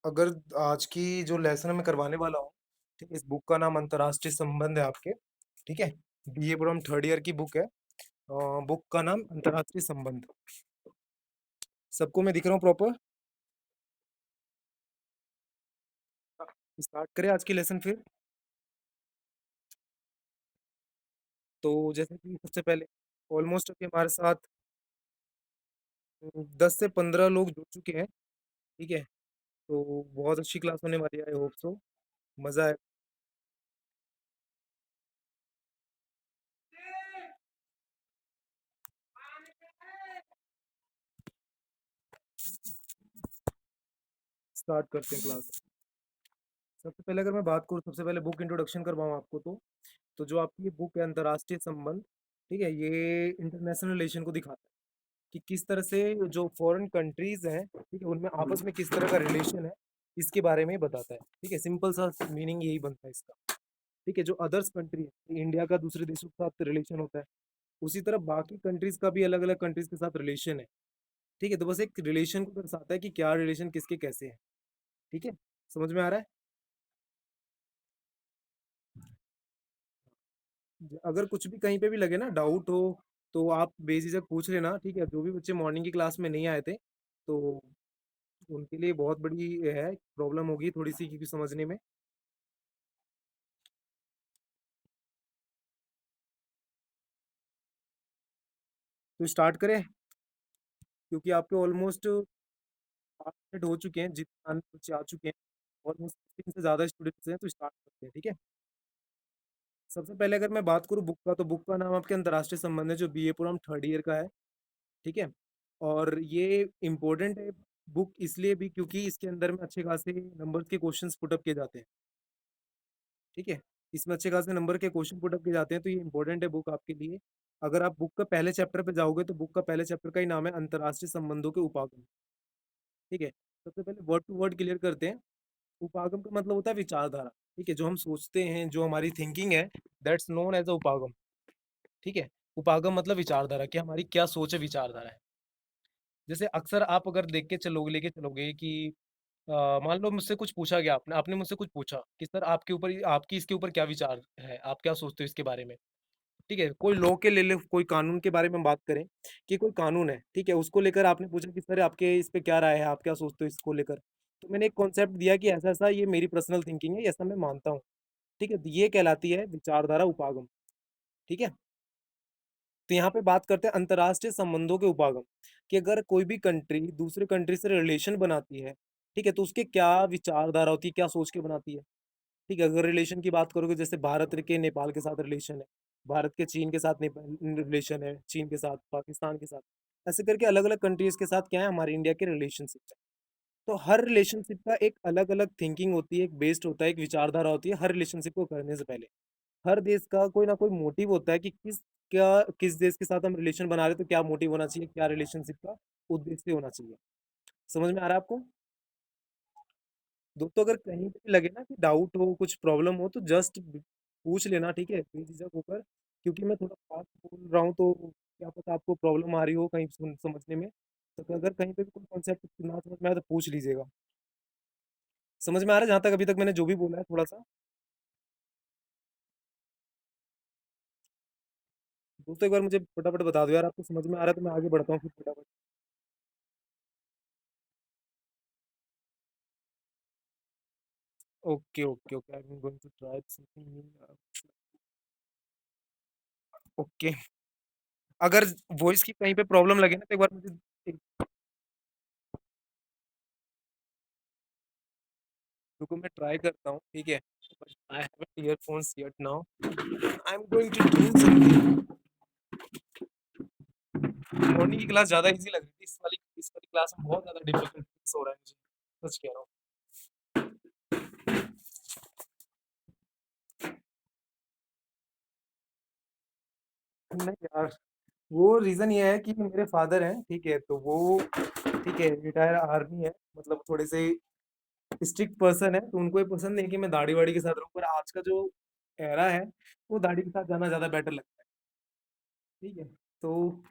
अगर आज की जो लेसन मैं करवाने वाला हूँ, ठीक है, इस बुक का नाम अंतर्राष्ट्रीय संबंध है आपके। ठीक है, बीए प्रोम थर्ड ईयर की बुक है। बुक का नाम अंतर्राष्ट्रीय संबंध। सबको मैं दिख रहा हूँ प्रॉपर? स्टार्ट करें आज की लेसन फिर। तो जैसे कि सबसे पहले ऑलमोस्ट अभी हमारे साथ 10 से 15 लोग जुड़ चुके हैं। ठीक है, तो बहुत अच्छी क्लास होने वाली है, आई होप सो मजा है। स्टार्ट करते हैं क्लास। सबसे पहले अगर मैं बात करूँ, सबसे पहले बुक इंट्रोडक्शन करवाऊँ आपको तो जो आपकी ये बुक है अंतर्राष्ट्रीय संबंध, ठीक है, ये इंटरनेशनल रिलेशन को दिखाता है कि किस तरह से जो फॉरेन कंट्रीज हैं, ठीक है, उनमें आपस में किस तरह का रिलेशन है, इसके बारे में ही बताता है। ठीक है, सिंपल सा मीनिंग यही बनता है इसका। ठीक है, जो अदर्स कंट्री है, इंडिया का दूसरे देशों के साथ रिलेशन होता है, उसी तरह बाकी कंट्रीज का भी अलग अलग कंट्रीज के साथ रिलेशन है। ठीक है, तो बस एक रिलेशन को दर्शाता है कि क्या रिलेशन किसके कैसे है। ठीक है, समझ में आ रहा है? अगर कुछ भी कहीं पे भी लगे ना, डाउट हो, तो आप बेझिझक पूछ लेना। ठीक है, जो भी बच्चे मॉर्निंग की क्लास में नहीं आए थे, तो उनके लिए बहुत बड़ी ये है, प्रॉब्लम होगी थोड़ी सी क्योंकि समझने में। तो स्टार्ट करें, क्योंकि आपके ऑलमोस्ट 8 मिनट हो चुके हैं, जितने आने बच्चे आ चुके हैं, ऑलमोस्ट 3 से ज़्यादा स्टूडेंट्स हैं, तो स्टार्ट करते हैं। ठीक है, सबसे पहले अगर मैं बात करूँ बुक का, तो बुक का नाम आपके अंतर्राष्ट्रीय संबंध है, जो बीए पूरा थर्ड ईयर का है। ठीक है, और ये इम्पोर्टेंट है बुक इसलिए भी क्योंकि इसके अंदर में अच्छे खासे नंबर्स के क्वेश्चंस पुटअप किए जाते हैं। ठीक है, इसमें अच्छे खासे नंबर के क्वेश्चन पुटअप किए जाते हैं, तो ये इंपॉर्टेंट है बुक आपके लिए। अगर आप बुक का पहले चैप्टर पे जाओगे, तो बुक का पहले चैप्टर का ही नाम है अंतर्राष्ट्रीय संबंधों के उपागम। ठीक है, सबसे पहले वर्ड टू वर्ड क्लियर करते हैं। उपागम का मतलब होता है विचारधारा। ठीक है, जो हम सोचते हैं, जो हमारी थिंकिंग है, दैट्स नोन एज अ उपागम। ठीक है, उपागम मतलब विचारधारा, कि हमारी क्या सोच है, विचारधारा है। जैसे अक्सर आप अगर देख के चलोगे, लेके चलोगे कि मान लो मुझसे कुछ पूछा गया, आपने आपने मुझसे कुछ पूछा कि सर आपके ऊपर, आपकी इसके ऊपर क्या विचार है, आप क्या सोचते हो इसके बारे में। ठीक है, कोई लॉ के ले ले, कोई कानून के बारे में बात करें कि कोई कानून है, ठीक है, उसको लेकर आपने पूछा कि सर आपके इस पे क्या राय है, आप क्या सोचते हो इसको लेकर। तो मैंने एक कॉन्सेप्ट दिया कि ऐसा ऐसा, ये मेरी पर्सनल थिंकिंग है, ऐसा मैं मानता हूँ। ठीक है, तो ये कहलाती है विचारधारा उपागम। ठीक है, तो यहाँ पे बात करते हैं अंतर्राष्ट्रीय संबंधों के उपागम, कि अगर कोई भी कंट्री दूसरे कंट्री से रिलेशन बनाती है, ठीक है, तो उसके क्या विचारधारा होती है, क्या सोच के बनाती है। ठीक है, अगर रिलेशन की बात करोगे, जैसे भारत के नेपाल के साथ रिलेशन है, भारत के चीन के साथ नेपाल रिलेशन है, चीन के साथ, पाकिस्तान के साथ, ऐसे करके अलग अलग कंट्रीज के साथ क्या है, हमारे इंडिया के रिलेशनशिप है। तो हर रिलेशनशिप का एक अलग अलग थिंकिंग होती है, एक बेस्ड होता है, एक विचारधारा होती है हर रिलेशनशिप को करने से पहले। हर देश का कोई ना कोई मोटिव होता है कि किस देश के साथ हम रिलेशन बना रहे हैं, तो क्या मोटिव होना चाहिए, क्या रिलेशनशिप का उद्देश्य होना चाहिए। समझ में आ रहा है आपको? दोस्तों, अगर कहीं पे भी लगे ना कि डाउट हो, कुछ प्रॉब्लम हो, तो जस्ट पूछ लेना। ठीक है, बेझिझक होकर, क्योंकि मैं थोड़ा फास्ट बोल रहा हूँ, तो क्या पता आपको प्रॉब्लम आ रही हो कहीं समझने में। तो अगर कहीं पे भी कोई कॉन्सेप्ट ना समझ में आए, तो पूछ लीजिएगा। समझ में आ रहा है जहाँ तक अभी तक मैंने जो भी बोला है, थोड़ा सा? दोस्तों, एक बार मुझे फटाफट बता दो यार, आपको समझ में आ रहा है, तो मैं आगे बढ़ता हूँ फिर फटाफट। Okay okay okay, I am going to try something. Okay, अगर वॉइस की कहीं पे प्रॉब्लम लगे ना, तो एक बार मुझे रुको, मैं ट्राई करता हूँ। ठीक है, I have earphones yet now. I am going to do something. Morning की क्लास ज्यादा इजी लग रही थी, इस वाली क्लास में बहुत ज्यादा डिफिकल्ट हो रहा है मुझे, सच कह रहा हूँ। नहीं यार, वो रीजन ये है कि मेरे फादर हैं, ठीक है, तो वो, ठीक है, रिटायर आर्मी है, मतलब थोड़े से स्ट्रिक्ट पर्सन है, तो उनको ये पसंद नहीं कि मैं दाढ़ी वाड़ी के साथ रहूँ, पर आज का जो एरा है, वो दाढ़ी के साथ जाना ज्यादा बेटर लगता है। ठीक है, तो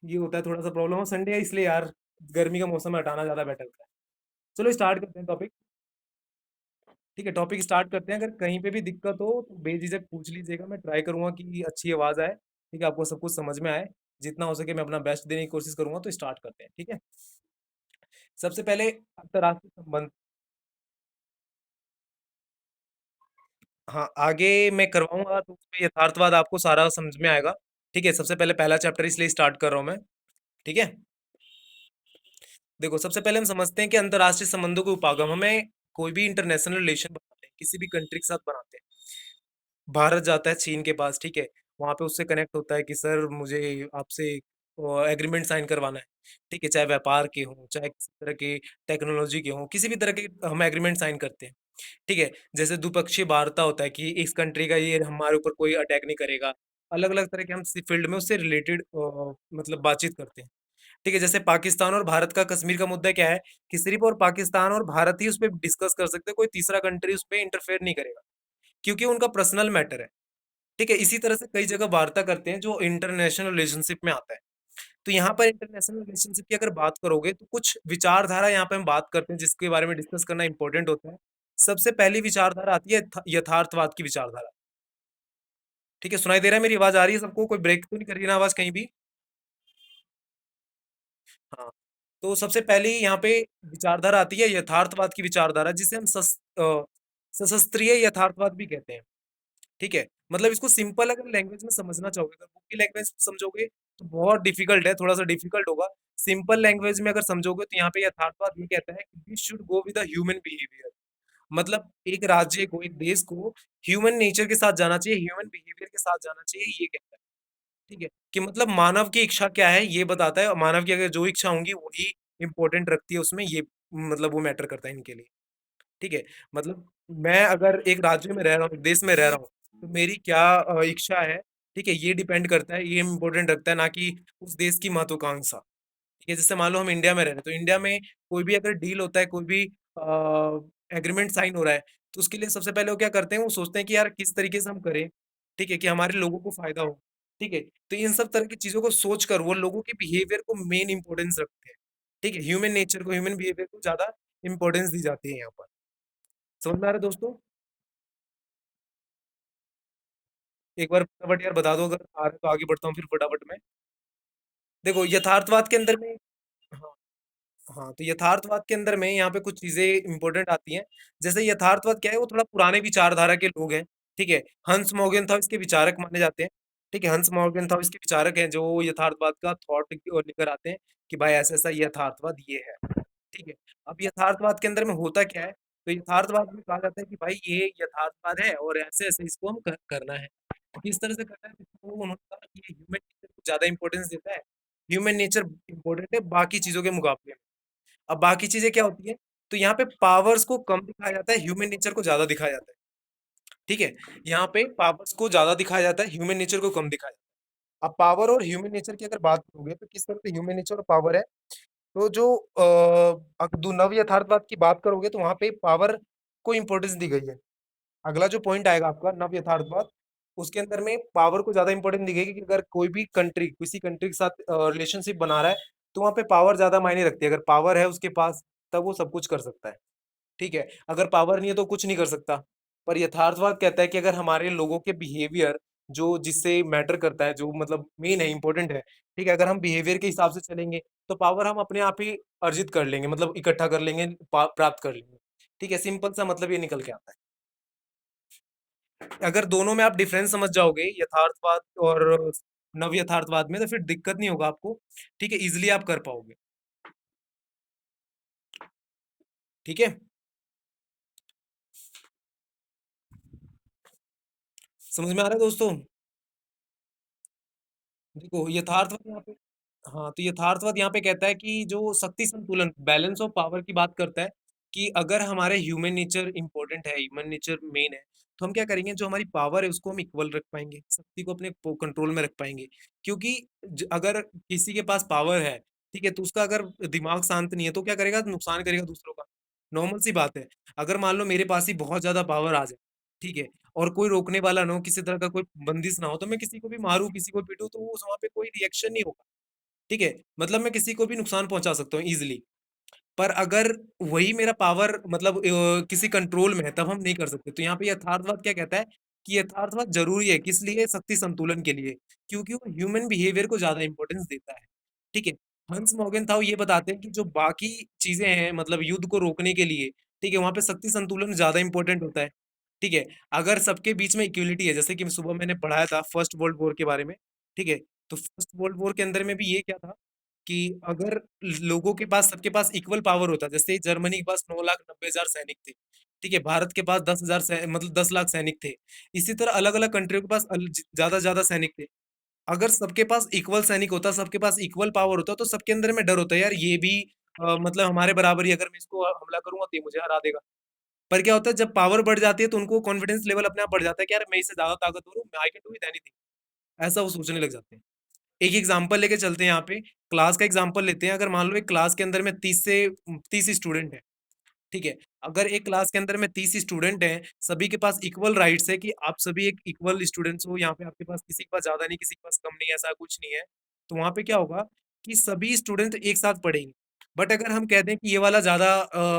ये होता है थोड़ा सा प्रॉब्लम, और संडे है इसलिए यार, गर्मी का मौसम में हटाना ज्यादा बेटर होता है। चलो स्टार्ट करते हैं टॉपिक। ठीक है, टॉपिक स्टार्ट करते हैं। अगर कहीं पे भी दिक्कत हो तो बेझिझक पूछ लीजिएगा, मैं ट्राई करूंगा कि अच्छी आवाज़ आए, ठीक है, आपको सब कुछ समझ में आए। जितना हो सके मैं अपना बेस्ट देने की कोशिश करूंगा। तो स्टार्ट करते हैं, ठीक है। सबसे पहले अंतर्राष्ट्रीय संबंध। हाँ, आगे मैं करवाऊंगा तो उसमें यथार्थवाद आपको सारा समझ में आएगा। ठीक है, सबसे पहले पहला चैप्टर इसलिए स्टार्ट कर रहा हूँ मैं। ठीक है, देखो सबसे पहले हम समझते हैं कि अंतर्राष्ट्रीय संबंधों के उपागम हमें कोई भी इंटरनेशनल रिलेशन बनाते हैं, किसी भी कंट्री के साथ बनाते हैं। भारत जाता है चीन के पास, ठीक है, वहां पे उससे कनेक्ट होता है कि सर मुझे आपसे एग्रीमेंट साइन करवाना है। ठीक है, चाहे व्यापार के हों, चाहे किसी तरह के टेक्नोलॉजी के हों, किसी भी तरह के हम एग्रीमेंट साइन करते हैं। ठीक है, जैसे द्विपक्षीय वार्ता होता है कि इस कंट्री का ये हमारे ऊपर कोई अटैक नहीं करेगा। अलग अलग तरह के हम फील्ड में उससे रिलेटेड मतलब बातचीत करते हैं। ठीक है, जैसे पाकिस्तान और भारत का कश्मीर का मुद्दा क्या है कि सिर्फ और पाकिस्तान और भारत ही उस पर डिस्कस कर सकते हैं, कोई तीसरा कंट्री उस पर इंटरफेयर नहीं करेगा, क्योंकि उनका पर्सनल मैटर है। ठीक है, इसी तरह से कई जगह वार्ता करते हैं जो इंटरनेशनल रिलेशनशिप में आता है। तो यहाँ पर इंटरनेशनल रिलेशनशिप की अगर बात करोगे तो कुछ विचारधारा यहाँ पे हम बात करते हैं जिसके बारे में डिस्कस करना इंपॉर्टेंट होता है। सबसे पहली विचारधारा आती है यथार्थवाद की विचारधारा। ठीक है, सुनाई दे रहा है, मेरी आवाज आ रही है सबको, कोई ब्रेक तो नहीं कर रही ना आवाज कहीं भी? हाँ, तो सबसे पहली यहाँ पे विचारधारा आती है यथार्थवाद की विचारधारा, जिसे हम सशस्त्रीय यथार्थवाद भी कहते हैं। ठीक है, मतलब इसको सिंपल अगर लैंग्वेज में समझना चाहोगे, अगर बुक की लैंग्वेज में समझोगे तो बहुत डिफिकल्ट है, थोड़ा सा डिफिकल्ट होगा। सिंपल लैंग्वेज में अगर समझोगे तो यहाँ पे यथार्थवाद ये कहता है कि we should go with the human behaviour. मतलब एक राज्य को, एक देश को ह्यूमन नेचर के साथ जाना चाहिए, ह्यूमन बिहेवियर के साथ जाना चाहिए, ये कहता है। ठीक है, कि मतलब मानव की इच्छा क्या है ये बताता है, और मानव की अगर जो इच्छा होंगी वही इंपॉर्टेंट रखती है उसमें, ये मतलब वो मैटर करता है इनके लिए। ठीक है, मतलब मैं अगर एक राज्य में रह रहा हूँ, एक देश में रह रहा हूँ, तो मेरी क्या इच्छा है, ठीक है, ये डिपेंड करता है, ये इम्पोर्टेंट रखता है, ना कि उस देश की महत्वाकांक्षा। ठीक है, जैसे मान लो हम इंडिया में रह रहे हैं, तो इंडिया में कोई भी अगर डील होता है, कोई भी एग्रीमेंट साइन हो रहा है, तो उसके लिए सबसे पहले वो क्या करते हैं, वो सोचते हैं कि यार किस तरीके से हम करें, ठीक है, कि हमारे लोगों को फायदा हो। ठीक है, तो इन सब तरह की चीजों को सोच कर वो लोगों के बिहेवियर को मेन इंपॉर्टेंस रखते हैं। ठीक है, ह्यूमन नेचर को, ह्यूमन बिहेवियर को ज्यादा इंपॉर्टेंस दी जाती है यहाँ पर। समझ में आ रहा है दोस्तों? एक बार फटाफट यार बता दो, अगर आ रहा है तो आगे बढ़ता हूँ फिर फटाफट में। देखो यथार्थवाद के अंदर में, हाँ, हाँ, तो यथार्थवाद के अंदर में यहाँ पे कुछ चीजें इंपॉर्टेंट आती हैं। जैसे यथार्थवाद क्या है, वो थोड़ा पुराने विचारधारा के लोग हैं। ठीक है, हंस मोगेनथाव इसके विचारक माने जाते हैं। ठीक है, हंस मोगेनथाव इसके विचारक हैं जो यथार्थवाद का थॉट लेकर आते हैं कि भाई ऐसा ऐसा यथार्थवाद ये है। ठीक है, अब यथार्थवाद के अंदर में होता क्या है, तो यथार्थवाद में कहा जाता है कि भाई ये यथार्थवाद है और ऐसे ऐसे इसको हम करना है। किस तरह से करना है, तो उन्होंने कहा कि ये ह्यूमन नेचर को ज्यादा इंपॉर्टेंस देता है। ह्यूमन नेचर इंपॉर्टेंट है बाकी चीजों के मुकाबले में। अब बाकी चीजें क्या होती है, तो यहाँ पे पावर्स को कम दिखाया जाता है, ह्यूमन नेचर को ज्यादा दिखाया जाता है। ठीक है, यहाँ पे पावर्स को ज्यादा दिखाया जाता है, ह्यूमन नेचर को कम दिखाया जाता है। अब पावर और ह्यूमन नेचर की अगर बात करोगे तो किस तरह से ह्यूमन नेचर और पावर है, तो जो नव यथार्थवाद की बात करोगे तो वहां पे पावर को इंपॉर्टेंस दी गई है। अगला जो पॉइंट आएगा आपका नव यथार्थवाद, उसके अंदर में पावर को ज्यादा इंपॉर्टेंस दी गई कि अगर कोई भी कंट्री किसी कंट्री के साथ रिलेशनशिप बना रहा है, तो वहां पे पावर ज्यादा मायने रखती है। अगर पावर है उसके पास तब वो सब कुछ कर सकता है। ठीक है, अगर पावर नहीं है तो कुछ नहीं कर सकता। पर यथार्थवाद कहता है कि अगर हमारे लोगों के बिहेवियर जो जिससे मैटर करता है, जो मतलब मेन है, इंपॉर्टेंट है, ठीक है, अगर हम बिहेवियर के हिसाब से चलेंगे तो पावर हम अपने आप ही अर्जित कर लेंगे, मतलब इकट्ठा कर लेंगे, प्राप्त कर लेंगे। ठीक है, सिंपल सा मतलब ये निकल के आता है। अगर दोनों में आप डिफरेंस समझ जाओगे यथार्थवाद और नव यथार्थवाद में, तो फिर दिक्कत नहीं होगा आपको। ठीक है, इजिली आप कर पाओगे। ठीक है, समझ में आ रहा है दोस्तों? देखो यथार्थवाद यहाँ पे, हाँ, तो यथार्थवाद यहाँ पे कहता है कि जो शक्ति संतुलन, बैलेंस ऑफ पावर की बात करता है कि अगर हमारे ह्यूमन नेचर इंपॉर्टेंट है, ह्यूमन नेचर मेन है, तो हम क्या करेंगे, जो हमारी पावर है उसको हम इक्वल रख पाएंगे, शक्ति को अपने कंट्रोल में रख पाएंगे। क्योंकि अगर किसी के पास पावर है, ठीक है, तो उसका अगर दिमाग शांत नहीं है तो क्या करेगा, नुकसान करेगा दूसरों का। नॉर्मल सी बात है। अगर मान लो मेरे पास ही बहुत ज्यादा पावर आ जाए, ठीक है, और कोई रोकने वाला ना हो, किसी तरह का कोई बंदिश ना हो, तो मैं किसी को भी मारूं, किसी को पीटूं, तो उस वहां पे कोई रिएक्शन नहीं होगा। ठीक है, मतलब मैं किसी को भी नुकसान पहुंचा सकता हूँ इजिली। पर अगर वही मेरा पावर मतलब किसी कंट्रोल में है तब हम नहीं कर सकते। तो यहाँ पे यथार्थवाद क्या कहता है कि यथार्थवाद जरूरी है, किस लिए? शक्ति संतुलन के लिए, क्योंकि वो ह्यूमन बिहेवियर को ज्यादा इंपॉर्टेंस देता है। ठीक है। हंस मोगेनथाउ ये बताते हैं कि जो बाकी चीजें हैं मतलब युद्ध को रोकने के लिए, ठीक है, वहां पे शक्ति संतुलन ज्यादा इंपॉर्टेंट होता है। ठीक है। अगर सबके बीच में इक्वलिटी है, जैसे कि सुबह मैंने पढ़ाया था फर्स्ट वर्ल्ड वॉर के बारे में। ठीक है। तो फर्स्ट वर्ल्ड वॉर के अंदर में भी ये क्या था कि अगर लोगों के पास सबके पास इक्वल पावर होता, जैसे जर्मनी के पास 9,90,000 सैनिक थे। ठीक है। भारत के पास 10,000 मतलब 10 लाख सैनिक थे। इसी तरह अलग अलग कंट्रियों के पास ज्यादा ज्यादा सैनिक थे। अगर सबके पास इक्वल सैनिक होता, सबके पास इक्वल पावर होता, तो सबके अंदर में डर होता है यार ये भी मतलब हमारे बराबर ही, अगर मैं इसको हमला करूंगा तो ये मुझे हरा देगा। पर क्या होता है जब पावर बढ़ जाती है तो उनको कॉन्फिडेंस लेवल अपने आप बढ़ जाता है कि यार मैं इससे ज्यादा ताकतवर हूँ, I can do with anything. ऐसा वो सोचने लग जाते हैं। एक एग्जांपल लेके चलते हैं यहाँ पे, क्लास का एग्जांपल लेते हैं। अगर मान लो एक क्लास के अंदर में 30 स्टूडेंट है। ठीक है। अगर एक क्लास के अंदर में 30 स्टूडेंट हैं, सभी के पास इक्वल राइट्स है कि आप सभी एक इक्वल स्टूडेंट्स हो, यहाँ पे आपके पास किसी के पास ज्यादा नहीं, किसी के पास कम नहीं, ऐसा कुछ नहीं है। तो वहां पे क्या होगा कि सभी स्टूडेंट एक साथ पढ़ेंगे। बट अगर हम कह दें कि ये वाला ज्यादा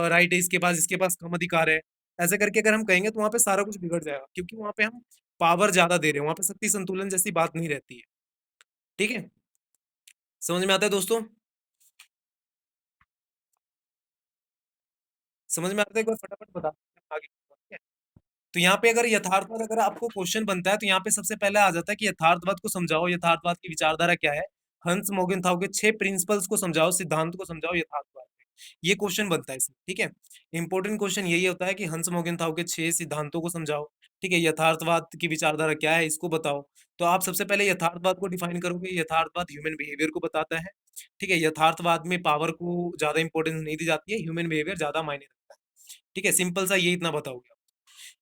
राइट है, इसके पास कम अधिकार है, ऐसे करके अगर हम कहेंगे तो वहां पे सारा कुछ बिगड़ जाएगा, क्योंकि वहां पे हम पावर ज्यादा दे रहे हैं, वहां पे शक्ति संतुलन जैसी बात नहीं रहती है। ठीक है। समझ में आता है दोस्तों? समझ में आता है? एक बार फटाफट बता दें, हम आगे बढ़ते हैं। तो यहाँ पे अगर यथार्थवाद, अगर आपको क्वेश्चन बनता है तो यहाँ पे सबसे पहले आ जाता है कि यथार्थवाद को समझाओ, यथार्थवाद की विचारधारा क्या है। हंस मोगेनथाउ के 6 प्रिंसिपल्स को समझाओ, सिद्धांत को समझाओ यथार्थवाद में। ये क्वेश्चन बनता है इसमें। ठीक है। इंपॉर्टेंट क्वेश्चन यही होता है कि हंस मोगेनथाउ के 6 सिद्धांतों को समझाओ। ठीक है। यथार्थवाद की विचारधारा क्या है इसको बताओ। तो आप सबसे पहले यथार्थवाद को डिफाइन करोगे। यथार्थवाद ह्यूमन बिहेवियर को बताता है। ठीक है। यथार्थवाद में पावर को ज्यादा इंपॉर्टेंस नहीं दी जाती है, ह्यूमन बिहेवियर ज्यादा मायने रखता है। ठीक है। सिंपल सा ये इतना बताओगे।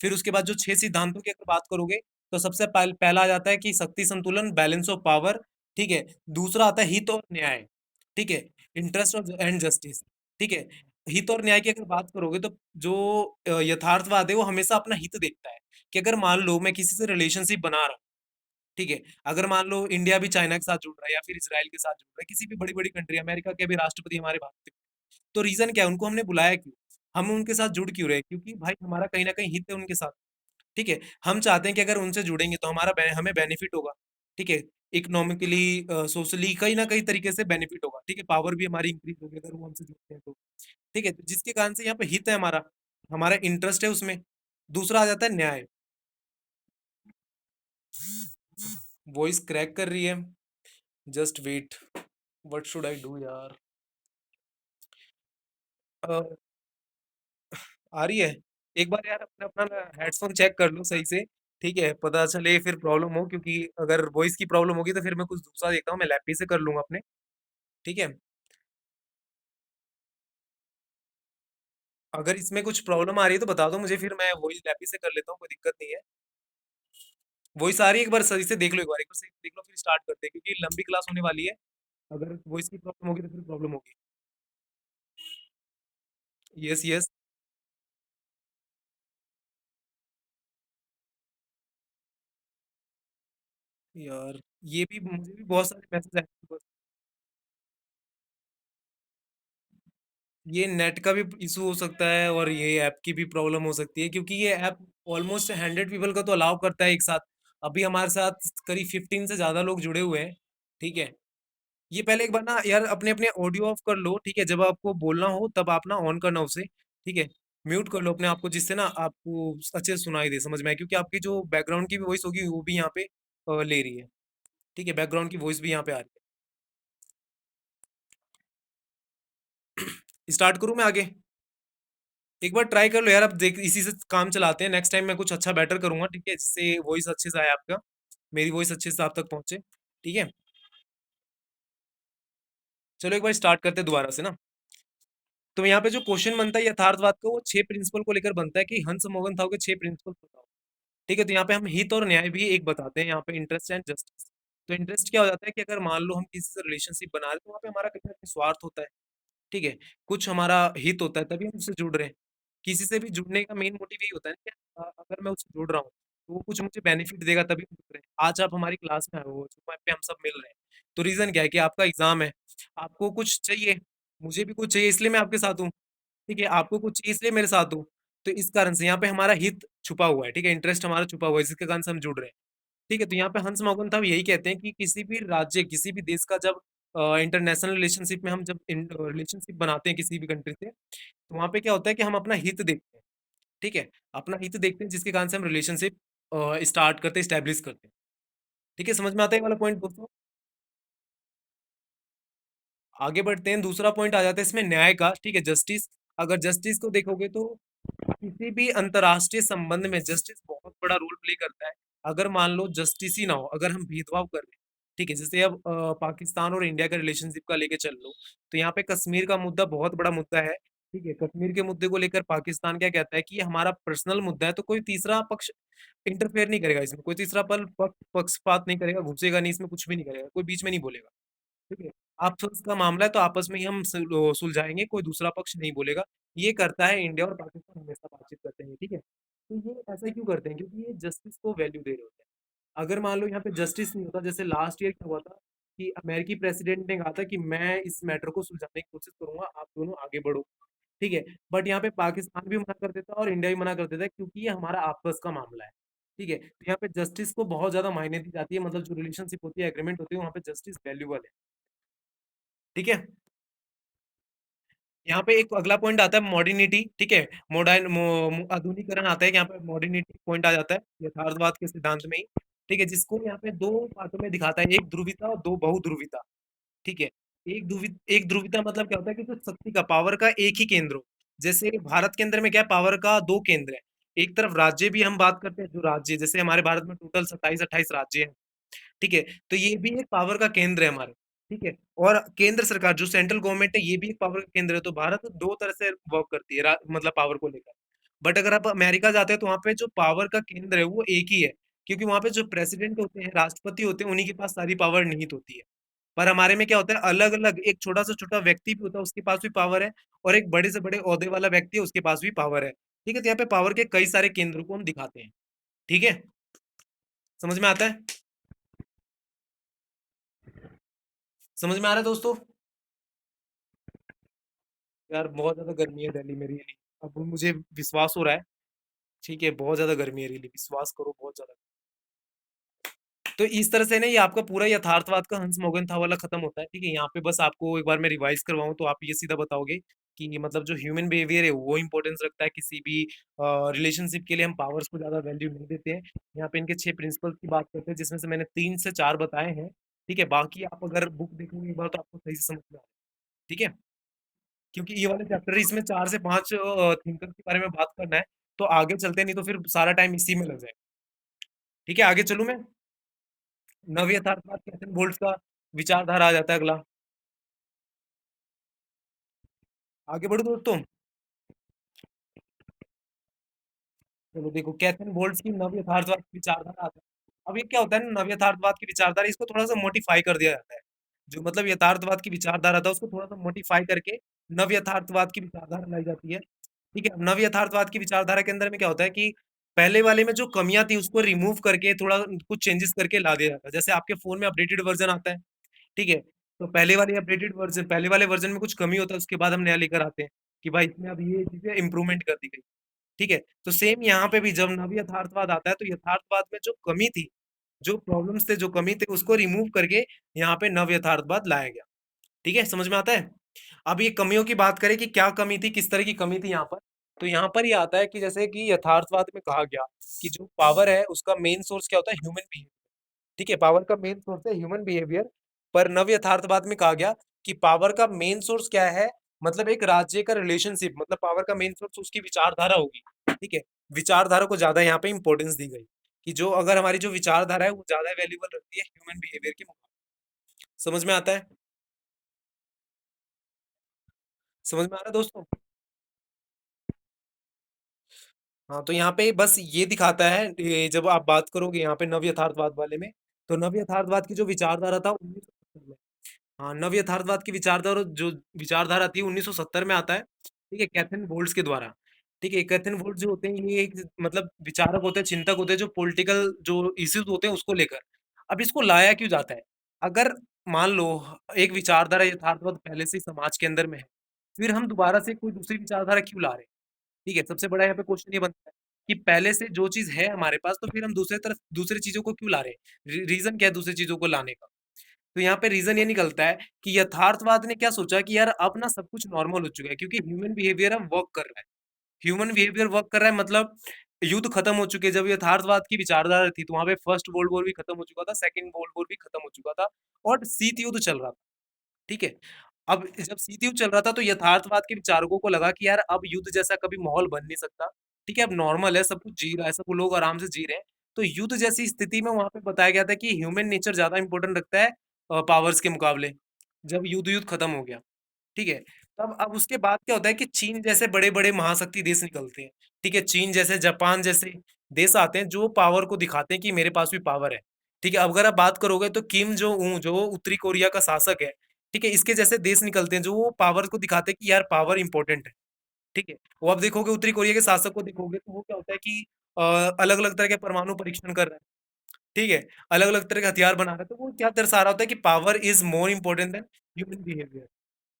फिर उसके बाद जो 6 सिद्धांतों की अगर बात करोगे तो सबसे पहला आ जाता है कि शक्ति संतुलन, बैलेंस ऑफ पावर। ठीक है। दूसरा आता है हित और न्याय। ठीक है। Interest of and justice. ठीक है। हित और न्याय की अगर बात करोगे तो जो यथार्थवाद है वो हमेशा अपना हित देखता है। कि अगर मान लो मैं किसी से रिलेशनशिप बना रहा हूँ, ठीक है, अगर मान लो इंडिया भी चाइना के साथ जुड़ रहा है या फिर इसराइल के साथ जुड़ रहा है, किसी भी बड़ी बड़ी कंट्री, अमेरिका के भी राष्ट्रपति हमारे भारत के, तो रीजन क्या है? उनको हमने बुलाया क्यों? हम उनके साथ जुड़ क्यों रहे? क्योंकि भाई हमारा कहीं ना कहीं हित है उनके साथ। ठीक है। हम चाहते हैं कि अगर उनसे जुड़ेंगे तो हमें बेनिफिट होगा। ठीक है। इकोनॉमिकली, सोशली, कहीं ना कहीं तरीके से बेनिफिट होगा। ठीक है। पावर भी हमारी इंक्रीज होगी अगर वो हमसे जुड़ते हैं तो। ठीक है। तो जिसके कारण से यहाँ पे हित है हमारा, हमारा इंटरेस्ट है उसमें। दूसरा आ जाता है न्याय। वॉइस क्रैक कर रही है। Just wait. What should I do यार? अ, आ रही है? एक बार यार अपना अपना हेडफोन चेक कर लो सही से। ठीक है। पता चले फिर प्रॉब्लम हो, क्योंकि अगर वॉइस की प्रॉब्लम होगी तो फिर मैं कुछ दूसरा देखता हूँ, मैं लैपी से कर लूंगा अपने। ठीक है। अगर इसमें कुछ प्रॉब्लम आ रही है तो बता दो मुझे, फिर मैं वॉइस लैपी से कर लेता हूँ, कोई दिक्कत नहीं है। वॉइस आ रही है? एक बार सही से देख लो, एक बार सही से देख लो, फिर स्टार्ट करते हैं, क्योंकि लंबी क्लास होने वाली है। अगर वॉइस की प्रॉब्लम होगी तो फिर प्रॉब्लम होगी। Yes yes. यार ये भी मुझे भी बहुत सारे मैसेज आए। ये नेट का भी इशू हो सकता है और ये ऐप की भी प्रॉब्लम हो सकती है, क्योंकि ये ऐप ऑलमोस्ट 100 पीपल का तो अलाउ करता है एक साथ। अभी हमारे साथ करीब 15 से ज्यादा लोग जुड़े हुए हैं। ठीक है। ये पहले एक बार ना यार अपने अपने ऑडियो ऑफ कर लो। ठीक है। जब आपको बोलना हो तब आप ना ऑन करना उसे। ठीक है। म्यूट कर लो अपने आप को, जिससे ना आपको अच्छे से सुनाई दे, समझ में आए, क्योंकि आपकी जो बैकग्राउंड की भी वॉइस होगी वो भी यहाँ पे ले रही है। ठीक है। बैकग्राउंड की वॉइस भी यहाँ पे आ रही है। स्टार्ट करूँ मैं आगे? एक बार ट्राई कर लो यार, अब देख इसी से काम चलाते हैं। नेक्स्ट टाइम मैं कुछ अच्छा बेटर करूंगा, ठीक है, जिससे वॉइस अच्छे से आए आपका, मेरी वॉइस अच्छे से आप तक पहुंचे। ठीक है। चलो एक बार स्टार्ट करते हैं दोबारा से ना। तो यहाँ पे जो क्वेश्चन बनता है यथार्थवाद का, वो 6 प्रिंसिपल को लेकर बनता है कि हंस मोहन थाव के 6 प्रिंसिपल बताओ। ठीक है। तो यहाँ पे हम हित और न्याय भी एक बताते हैं, यहाँ पे इंटरेस्ट एंड जस्टिस। तो इंटरेस्ट क्या हो जाता है कि अगर मान लो हम किसी से रिलेशनशिप बना रहे हैं तो वहाँ पे हमारा कहीं ना कहीं स्वार्थ होता है। ठीक है। कुछ हमारा हित होता है तभी हम उससे जुड़ रहे हैं। किसी से भी जुड़ने का मेन मोटिव यही होता है ना कि अगर मैं उससे जुड़ रहा हूँ तो वो कुछ मुझे बेनिफिट देगा तभी हम जुड़ रहे हैं। आज आप हमारी क्लास में आए हो, Zoom पे हम सब मिल रहे हैं, तो रीजन क्या है कि आपका एग्जाम है, आपको कुछ चाहिए, मुझे भी कुछ चाहिए इसलिए मैं आपके साथ हूँ, ठीक है? आपको कुछ चाहिए इसलिए मेरे साथ हो। तो इस कारण से यहाँ पे हमारा हित छुपा हुआ है, ठीक है? इंटरेस्ट हमारा छुपा हुआ है, जिसके कारण से हम जुड़ रहे हैं, ठीक है? तो यहाँ पे हंस मोहगन यही कहते हैं कि किसी भी राज्य, किसी भी देश का जब इंटरनेशनल रिलेशनशिप में हम जब रिलेशनशिप बनाते हैं किसी भी कंट्री से, तो वहाँ पे क्या होता है कि हम अपना हित देखते हैं, ठीक है? अपना हित देखते हैं जिसके कारण से हम रिलेशनशिप स्टार्ट करते हैं, एस्टैब्लिश करते हैं, ठीक है? समझ में आता है ये वाला पॉइंट दोस्तों? आगे बढ़ते हैं, दूसरा पॉइंट आ जाता है इसमें न्याय का, ठीक है? जस्टिस। अगर जस्टिस को देखोगे तो किसी भी अंतर्राष्ट्रीय संबंध में जस्टिस बहुत बड़ा रोल प्ले करता है। अगर मान लो जस्टिस ही ना हो, अगर हम भेदभाव कर रहे हैं, ठीक है? जैसे अब पाकिस्तान और इंडिया का रिलेशनशिप का लेके चल लो, तो यहाँ पे कश्मीर का मुद्दा बहुत बड़ा मुद्दा है, ठीक है? कश्मीर के मुद्दे को लेकर पाकिस्तान क्या कहता है कि ये हमारा पर्सनल मुद्दा है, तो कोई तीसरा पक्ष इंटरफेयर नहीं करेगा इसमें, कोई तीसरा पक्षपात नहीं करेगा, घुसेगा नहीं इसमें, कुछ भी नहीं करेगा, कोई बीच में नहीं बोलेगा। ठीक है? आपस का मामला है तो आपस में ही हम सुलझाएँगे, कोई दूसरा पक्ष नहीं बोलेगा। ये करता है इंडिया और पाकिस्तान, हमेशा बातचीत करते हैं, ठीक है? तो ये ऐसा क्यों करते हैं? क्योंकि ये जस्टिस को वैल्यू दे रहे होते हैं। अगर मान लो यहाँ पे जस्टिस नहीं होता, जैसे लास्ट ईयर क्या हुआ था कि अमेरिकी प्रेसिडेंट ने कहा था कि मैं इस मैटर को सुलझाने की कोशिश करूँगा, आप दोनों आगे बढ़ो, ठीक है? बट यहाँ पे पाकिस्तान भी मना कर देता है और इंडिया भी मना कर देता है क्योंकि ये हमारा आपस का मामला है, ठीक है? तो यहाँ पे जस्टिस को बहुत ज़्यादा मायने दी जाती है, मतलब जो रिलेशनशिप होती है, एग्रीमेंट होती है, वहाँ पे जस्टिस वैल्यूएबल है, ठीक है? यहाँ पे एक अगला पॉइंट आता है मॉडर्निटी, ठीक है? आधुनिकरण आता है कि यहाँ पे मॉडर्निटी पॉइंट आ जाता है यथार्थवाद के सिद्धांत में ही, ठीक है? जिसको यहाँ पे दो पार्टों में दिखाता है, एक ध्रुवीयता और दो बहुध्रुवीयता, ठीक है? एक ध्रुवीयता मतलब क्या होता है कि जो शक्ति का, पावर का एक ही केंद्र हो। जैसे भारत के अंदर में क्या है, पावर का दो केंद्र है। एक तरफ राज्य भी हम बात करते हैं, जो राज्य जैसे हमारे भारत में टोटल 27-28 राज्य हैं, ठीक है? तो ये भी एक पावर का केंद्र है हमारे, ठीक है? और केंद्र सरकार जो सेंट्रल गवर्नमेंट है, ये भी एक पावर का केंद्र है। तो भारत दो तरह से वर्क करती है, मतलब पावर को लेकर। बट अगर आप अमेरिका जाते हैं तो वहाँ पे जो पावर का केंद्र है वो एक ही है, क्योंकि वहाँ पे जो प्रेसिडेंट होते हैं, राष्ट्रपति होते हैं, उन्हीं के पास सारी पावर निहित होती है। पर हमारे में क्या होता है, अलग अलग एक छोटा से छोटा व्यक्ति भी होता है, उसके पास भी पावर है, और एक बड़े से बड़े ओहदे वाला व्यक्ति है, उसके पास भी पावर है, ठीक है? तो यहाँ पे पावर के कई सारे केंद्रों को हम दिखाते हैं, ठीक है? समझ में आता है? समझ में आ रहा है दोस्तों? यार बहुत ज्यादा गर्मी है दिल्ली में रियली, अब मुझे विश्वास हो रहा है, ठीक है? बहुत ज्यादा गर्मी है रियली, विश्वास करो, बहुत ज्यादा। तो इस तरह से ना ये आपका पूरा यथार्थवाद का हंस मोगन था वाला खत्म होता है, ठीक है? यहाँ पे बस आपको एक बार मैं रिवाइज करवाऊँ तो आप ये सीधा बताओगे कि मतलब जो ह्यूमन बिहेवियर है वो इंपॉर्टेंस रखता है किसी भी रिलेशनशिप के लिए, हम पावर्स को ज्यादा वैल्यू नहीं देते हैं। यहाँ पे इनके 6 प्रिंसिपल्स की बात करते हैं, जिसमें से मैंने 3 से 4 बताए हैं, ठीक है? बाकी आप अगर बुक देखोगे एक बार तो आपको सही से समझ में आएगा, ठीक है? क्योंकि ये वाले चैप्टर इसमें 4 से 5 थिंकर्स के बारे में बात करना है, तो आगे चलते हैं, नहीं तो फिर सारा टाइम इसी में लग जाए, ठीक है? आगे चलूँ मैं? नव यथार्थवाद कैल्विन बोल्ट्स का विचारधारा आ जाता है अगला। आगे बढ़ो दोस्तों। चलो देखो, कैथरीन बोल्ट्स की नव यथार्थवाद की विचारधारा आता है। अब ये क्या होता है ना, नव यथार्थवाद की विचारधारा, इसको थोड़ा सा मॉडिफाई कर दिया जाता है। जो मतलब यथार्थवाद की विचारधारा था उसको थोड़ा सा मॉडिफाई करके नव यथार्थवाद की विचारधारा लाई जाती है, ठीक है? अब नव यथार्थवाद की विचारधारा के अंदर में क्या होता है कि पहले वाले में जो कमियां थी उसको रिमूव करके थोड़ा कुछ चेंजेस करके ला दिया जाता है। जैसे आपके फोन में अपडेटेड वर्जन आता है, ठीक है? तो पहले वाले वर्जन में कुछ कमी होता है, उसके बाद हम नया लेकर आते हैं कि भाई इसमें अब ये चीजें इंप्रूवमेंट कर दी गई, ठीक है? तो सेम यहाँ पे भी जब नव यथार्थवाद आता है तो यथार्थवाद में जो कमी थी, जो प्रॉब्लम्स थे, जो कमी थे, उसको रिमूव करके यहाँ पे नव यथार्थवाद लाया गया, ठीक है? समझ में आता है? अब ये कमियों की बात करें कि क्या कमी थी, किस तरह की कमी थी यहाँ पर, तो यहाँ पर ये आता है कि जैसे कि यथार्थवाद में कहा गया कि जो पावर है उसका मेन सोर्स क्या होता है, ह्यूमन बिहेवियर, ठीक है? पावर का मेन सोर्स है ह्यूमन बिहेवियर। पर नव यथार्थवाद में कहा गया कि पावर का मेन सोर्स क्या है, मतलब एक राज्य का रिलेशनशिप, मतलब पावर का मेन सोर्स उसकी विचारधारा होगी, ठीक है? विचारधारा को ज्यादा यहाँ पे इंपॉर्टेंस दी गई कि जो अगर हमारी जो विचारधारा है वो ज्यादा वैल्यूबल रखती है ह्यूमन बिहेवियर के मुकाबले। समझ में आता है? समझ में आ रहा है दोस्तों? हाँ, तो यहाँ पे बस ये दिखाता है, ये जब आप बात करोगे यहाँ पे नव यथार्थवाद वाले में, तो नव यथार्थवाद की जो विचारधारा था 1970 में, हाँ, नव यथार्थवाद की विचारधारा, जो विचारधारा थी 1970 में आता है, ठीक है? कैथरीन बोल्ट्स के द्वारा, ठीक है? कैथरीन बोल्ट्स जो होते हैं ये एक मतलब विचारक होते हैं, चिंतक होते हैं, जो पॉलिटिकल जो इश्यूज होते हैं उसको लेकर। अब इसको लाया क्यों जाता है? अगर मान लो एक विचारधारा यथार्थवाद पहले से ही समाज के अंदर में है, फिर हम दोबारा से कोई दूसरी विचारधारा क्यों ला रहे हैं? ठीक है, सबसे बड़ा यहाँ पे क्वेश्चन ये बनता है कि पहले से जो चीज़ है हमारे पास, तो फिर हम दूसरे तरफ दूसरी चीज़ों को क्यों ला रहे हैं? रीज़न क्या है दूसरी चीज़ों को लाने का? तो यहाँ पे रीज़न ये निकलता है कि यथार्थवाद ने क्या सोचा कि यार अब ना सब कुछ नॉर्मल हो चुका है, क्योंकि ह्यूमन बिहेवियर अब वर्क कर रहा है। ह्यूमन बिहेवियर वर्क कर रहा है मतलब युद्ध खत्म हो चुके हैं। जब यथार्थवाद की विचारधारा थी, तो वहाँ पे फर्स्ट वर्ल्ड वॉर भी खत्म हो चुका था, सेकंड वर्ल्ड वॉर भी खत्म हो चुका था और शीत युद्ध चल रहा था। ठीक है? अब जब शीत युद्ध चल रहा था, तो यथार्थवाद के विचारकों को लगा कि यार अब युद्ध जैसा कभी माहौल बन नहीं सकता। ठीक है? अब नॉर्मल है, सब कुछ जी रहा है, सब लोग आराम से जी रहे हैं। तो युद्ध जैसी स्थिति में वहाँ पे बताया गया था कि ह्यूमन नेचर ज़्यादा इम्पोर्टेंट रखता है पावर्स के मुकाबले। जब युद्ध-युद्ध खत्म हो गया। ठीक है? तब अब उसके बाद क्या होता है कि चीन जैसे बड़े-बड़े महाशक्ति देश निकलते हैं। ठीक है? चीन जैसे, जापान जैसे देश आते हैं जो पावर को दिखाते हैं कि मेरे पास भी पावर है। ठीक है? अब अगर आप बात करोगे तो किम जो उन जो उत्तरी कोरिया का शासक है, ठीक है? इसके जैसे देश निकलते हैं जो वो पावर को दिखाते हैं कि यार पावर इम्पोर्टेंट है। ठीक है? वो आप देखोगे उत्तरी कोरिया के शासक को देखोगे तो वो क्या होता है कि अलग-अलग तरह के परमाणु परीक्षण कर रहा है। ठीक है? अलग-अलग तरह के हथियार बना रहा है। तो वो क्या दर्शा रहा होता है कि power is more important then human behaviour.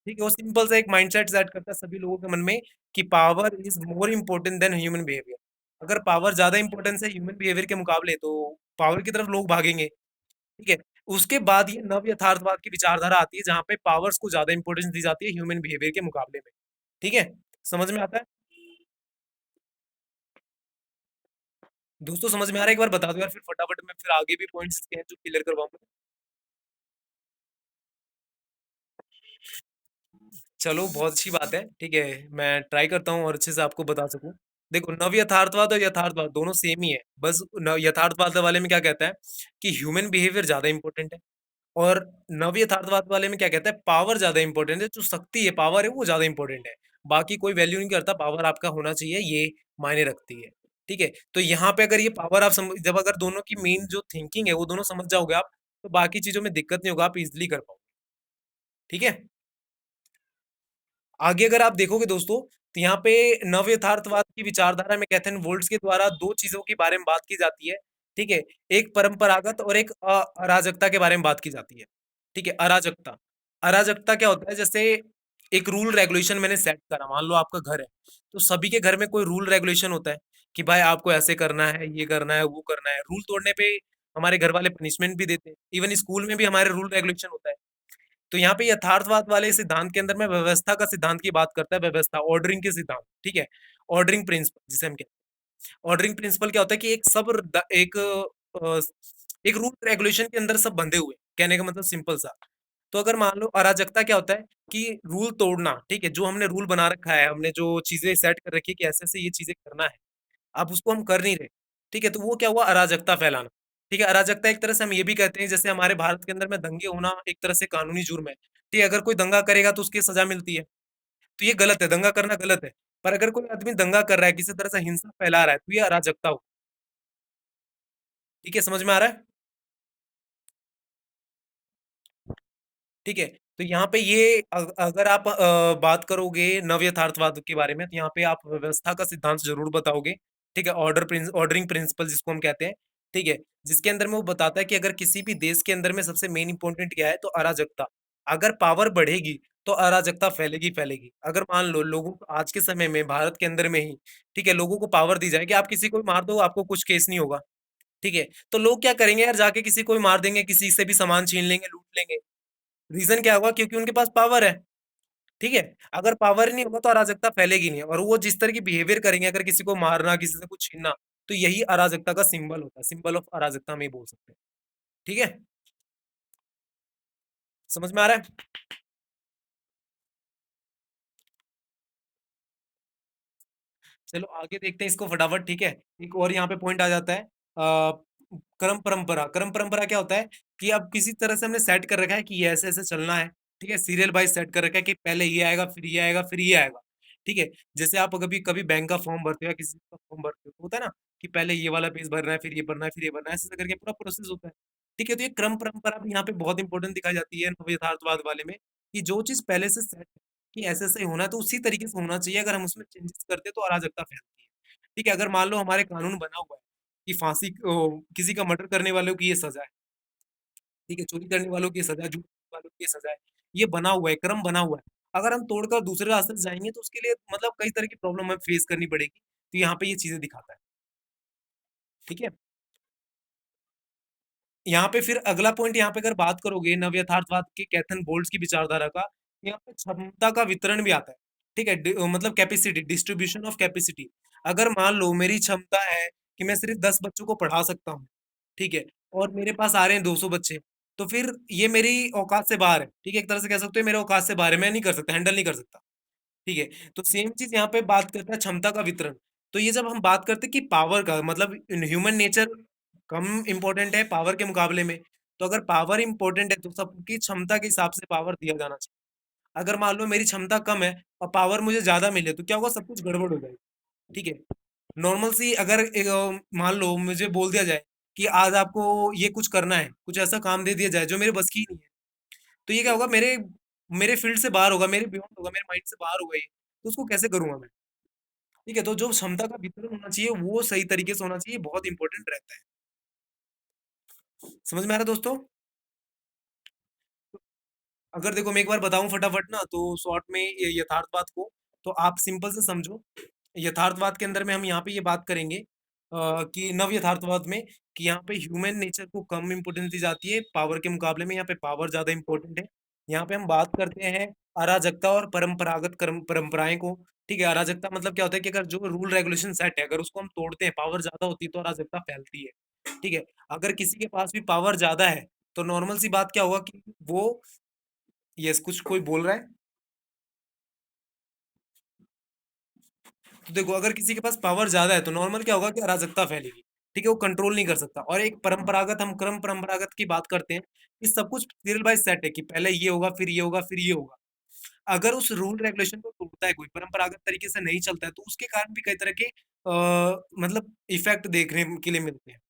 ठीक है? वो सिंपल सा एक माइंडसेट सेट करता है सभी लोगों के मन में कि power is more important then human behaviour. अगर पावर ज़्यादा इम्पोर्टेंस है ह्यूमन बिहेवियर के मुकाबले, तो पावर की तरफ लोग भागेंगे। ठीक है? उसके बाद ये नव यथार्थवाद की विचारधारा आती है जहाँ पे पावर्स को ज़्यादा इम्पोर्टेंस दी जाती है ह्यूमन बिहेवियर के मुकाबले में। ठीक है? समझ में आता है? दोस्तों समझ में आ रहा है? एक बार बता दो यार, फिर फटाफट मैं फिर आगे भी पॉइंट्स इसके हैं जो क्लियर करवाऊँगा। चलो, बहुत अच्छी बात है। ठीक है, मैं ट्राई करता हूँ और अच्छे से आपको बता सकूँ। देखो, नव यथार्थवाद और यथार्थवाद दोनों सेम ही है। बस न यथार्थवाद वाले में क्या कहता है कि ह्यूमन बिहेवियर ज़्यादा इम्पोर्टेंट है और नव यथार्थवाद वाले में क्या कहता है पावर ज़्यादा इम्पोर्टेंट है, जो शक्ति है, पावर है वो ज़्यादा इम्पोर्टेंट है। बाकी कोई वैल्यू नहीं करता, पावर आपका होना चाहिए, ये मायने रखती है। ठीक है? तो यहाँ पे अगर ये पावर आप सम जब अगर दोनों की मेन जो थिंकिंग है, वो दोनों समझ जाओगे आप, तो बाकी चीज़ों में दिक्कत नहीं होगा, आप ईज़िली कर पाओगे। ठीक है? आगे अगर आप देखोगे दोस्तों, तो यहाँ पे नव यथार्थवाद की विचारधारा में कैथन वोल्ट्स के द्वारा 2 चीज़ों के बारे में बात की जाती है, ठीक है? एक परंपरागत और एक अराजकता के बारे में बात की जाती है, ठीक है? अराजकता। अराजकता क्या होता है, जैसे एक रूल रेगुलेशन मैंने सेट करा, मान लो आपका घर है, तो सभी के घर में कोई रूल रेगुलेशन होता है कि भाई आपको ऐसे करना है, ये करना है, वो करना है। रूल तोड़ने पे हमारे घर वाले पनिशमेंट भी देते हैं। इवन स्कूल में भी हमारे रूल रेगुलेशन होता है। तो यहाँ पे यथार्थवाद वाले सिद्धांत के अंदर में व्यवस्था का सिद्धांत की बात करता है, व्यवस्था, ऑर्डरिंग के सिद्धांत, ठीक है? ऑर्डरिंग प्रिंसिपल जिसे हम कहते हैं। ऑर्डरिंग प्रिंसिपल क्या होता है कि अ, एक रूल रेगुलेशन के अंदर सब बंधे हुए हैं। कहने का मतलब सिंपल सा। तो अगर मान लो अराजकता क्या होता है कि रूल तोड़ना, ठीक है? जो हमने रूल बना रखा है, हमने जो चीज़ें सेट कर रखी है कि ऐसे-ऐसे ये चीज़ें करना है। अब उसको हम कर नहीं रहे, ठीक है? तो वो क्या हुआ अराजकता फैलाना, ठीक है? अराजकता एक तरह से हम ये भी कहते हैं जैसे हमारे भारत के अंदर में दंगे होना एक तरह से कानूनी जुर्म है, ठीक है? अगर कोई दंगा करेगा तो उसकी सज़ा मिलती है, तो ये गलत है, दंगा करना गलत है। पर अगर कोई आदमी दंगा कर रहा है, किसी तरह से हिंसा फैला रहा है, तो ये अराजकता हो, ठीक है? समझ में आ रहा है? ठीक है? तो यहाँ पे ये अगर आप बात करोगे नव यथार्थवाद के बारे में, तो यहाँ पे आप व्यवस्था का सिद्धांत ज़रूर बताओगे, ठीक है? ऑर्डरिंग प्रिंसिपल जिसको हम कहते हैं, ठीक है? जिसके अंदर में वो बताता है कि अगर किसी भी देश के अंदर में सबसे मेन इम्पोर्टेंट क्या है, तो अराजकता। अगर पावर बढ़ेगी, तो अराजकता फैलेगी फैलेगी। अगर मान लो लोगों को आज के समय में भारत के अंदर में ही, ठीक है, लोगों को पावर दी जाए कि आप किसी को भी मार दो, आपको कुछ केस नहीं होगा, ठीक है? तो लोग क्या करेंगे यार, जाके किसी को भी मार देंगे, किसी से भी सामान छीन लेंगे, लूट लेंगे। रीज़न क्या होगा? क्योंकि उनके पास पावर है, ठीक है? अगर पावर ही नहीं होगा तो अराजकता फैलेगी नहीं और वो जिस तरह की बिहेवियर करेंगे, अगर किसी को मारना, किसी से कुछ छीनना, तो यही अराजकता का सिंबल होता है, सिंबल ऑफ अराजकता हम ये बोल सकते हैं, ठीक है? समझ में आ रहा है? चलो आगे देखते हैं इसको फटाफट, ठीक है? एक और यहाँ पे पॉइंट आ जाता है क्रम परंपरा। क्रम परंपरा क्या होता है कि अब किसी तरह से हमने सेट कर रखा है कि ये ऐसे-ऐसे चलना है, ठीक है? सीरियल वाइज़ सेट कर रखा है कि पहले ये आएगा, फिर ये आएगा, फिर ये आएगा, ठीक है? जैसे आप कभी कभी बैंक का फॉर्म भरते हो या किसी का फॉर्म भरते हो, तो होता है ना कि पहले ये वाला पेज भरना है, फिर ये भरना है, फिर ये भरना है, ऐसे-ऐसे करके पूरा प्रोसेस होता है, ठीक है? तो ये क्रम परंपरा भी यहाँ पे बहुत इंपॉर्टेंट दिखाई जाती है नव यथार्थवाद वाले में कि जो चीज़ पहले से सेट है कि ऐसे-ऐसे ही होना है, तो उसी तरीके से होना चाहिए। अगर हम उसमें चेंजेस करते हैं, तो अराजकता फैलती है। ठीक है? अगर मान लो हमारे कानून बना हुआ है कि किसी का मर्डर करने वालों की ये सज़ा है। ठीक है, चोरी करने वालों की सजा, झूठ बोलने वालों की सजा है। ये बना हुआ है, क्रम बना हुआ है। अगर हम तोड़कर दूसरे रास्ते से जाएँगे तो उसके लिए मतलब कई तरह की प्रॉब्लम हमें फेस करनी पड़ेगी। तो यहाँ पे ये चीज़ें दिखाता है। ठीक है? यहाँ पे फिर अगला पॉइंट यहाँ पे अगर बात करोगे नव यथार्थवाद के कैथन बोल्ट्स की विचारधारा का, यहाँ पे क्षमता का वितरण भी आता है। ठीक है? मतलब कैपेसिटी, डिस्ट्रीब्यूशन ऑफ कैपेसिटी। अगर मान लो मेरी क्षमता है कि मैं सिर्फ 10 बच्चों को पढ़ा सकता हूँ, ठीक है? और मेरे पास आ रहे हैं 200 बच्चे, तो फिर ये मेरी औकात से बाहर है। ठीक है? एक तरह से कह सकते हो मेरे औकात से बाहर है, मैं नहीं कर सकता, हैंडल नहीं कर सकता। ठीक है? तो सेम चीज़ यहाँ पे बात करता है क्षमता का वितरण। तो ये जब हम बात करते हैं कि पावर का मतलब in human nature come important है पावर के मुकाबले में, तो अगर पावर इम्पोर्टेंट है तो सबकी क्षमता के हिसाब से पावर दिया जाना चाहिए। अगर मान लो मेरी क्षमता कम है और पावर मुझे ज़्यादा मिले तो क्या होगा सब कुछ गड़बड़ हो जाएगी। ठीक है? नॉर्मल सी अगर मान लो मुझे बोल दिया जाए कि आज आपको ये कुछ करना है, कुछ ऐसा काम दे दिया जाए जो मेरे बस की ही नहीं है, तो ये क्या होगा मेरे मेरे फील्ड से बाहर होगा, मेरे बियॉन्ड होगा, मेरे माइंड से बाहर होगा ये, तो उसको कैसे करूँगा मैं? ठीक है? तो जो क्षमता का वितरण होना चाहिए वो सही तरीके से होना चाहिए, बहुत इंपॉर्टेंट रहता है। समझ में आ रहा है दोस्तों? अगर देखो मैं एक बार बताऊँ फटाफट ना तो शॉर्ट में ये यथार्थवाद को, तो आप सिंपल से समझो। यथार्थवाद के अंदर में हम यहाँ पे ये बात करेंगे कि नव यथार्थवाद में कि यहाँ पे ह्यूमन नेचर को कम इम्पोर्टेंस दी जाती है पावर के मुकाबले में, यहाँ पे पावर ज़्यादा इम्पोर्टेंट है। यहाँ पे हम बात करते हैं अराजकता और परंपरागत कर्म परंपराएँ को। ठीक है? अराजकता मतलब क्या होता है कि अगर जो रूल रेगुलेशन सेट है, अगर उसको हम तोड़ते हैं, पावर ज़्यादा होती है तो अराजकता फैलती है। ठीक है? अगर किसी के पास भी पावर ज़्यादा है, तो नॉर्मल सी बात क्या होगा कि वो यस, कुछ कोई बोल रहा है? तो देखो अगर किसी के पास पावर ज़्यादा है तो नॉर्मल क्या होगा कि अराजकता फैलेगी। ठीक है? वो कंट्रोल नहीं कर सकता और एक परंपरागत हम क्रम परंपरागत की बात करते हैं कि सब कुछ सीरियल बाय सेट है कि पहले ये होगा, फिर ये होगा, फिर ये होगा। अगर उस रूल रेगुलेशन को तोड़ता है कोई, परंपरागत तरीके से नहीं चलता है, तो उसके कारण भी कई तरह के मतलब इफ़ेक्ट देखने के लिए मिलते हैं।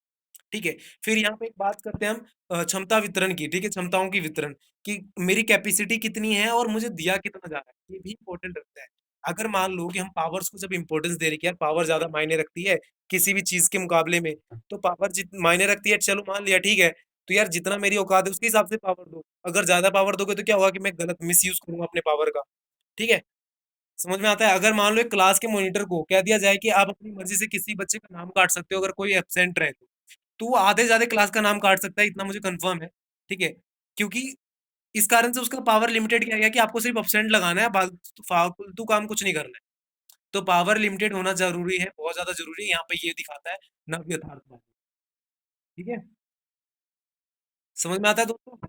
ठीक है? फिर यहाँ पे एक बात करते हैं हम क्षमता वितरण की, ठीक है? क्षमताओं की वितरण कि मेरी कैपेसिटी कितनी है और मुझे दिया कितना जा रहा है, ये भी इम्पोर्टेंट रखता है। अगर मान लो कि हम पावर्स को जब इम्पोर्टेंस दे रहे हैं कि यार पावर ज़्यादा मायने रखती है, किसी भी चीज़ के मुकाबले में, तो पावर जित मायने रखती है, चलो मान लिया ठीक है, तो यार जितना मेरी औकात है उसके हिसाब से पावर दो। अगर ज़्यादा पावर दोगे तो क्या होगा कि मैं गलत मिसयूज़ करूँगा अपने पावर का, ठीक है? समझ में आता है? अगर मान लो एक क्लास के मॉनिटर को कह दिया जाए कि आप अपनी मर्ज़ी से किसी बच्चे का नाम काट सकते हो अगर कोई एब्सेंट रहे तो वो आधे से आधे क्लास का नाम काट सकता है, इतना मुझे कन्फर्म है, ठीक है? क्योंकि इस कारण से उसका पावर लिमिटेड किया गया कि आपको सिर्फ अपसेंट लगाना है, फालतू काम कुछ नहीं करना है। तो पावर लिमिटेड होना ज़रूरी है, बहुत ज़्यादा ज़रूरी है, यहाँ पे ये दिखाता है नव यथार्थवाद, ठीक है? समझ में आता है दोस्तों?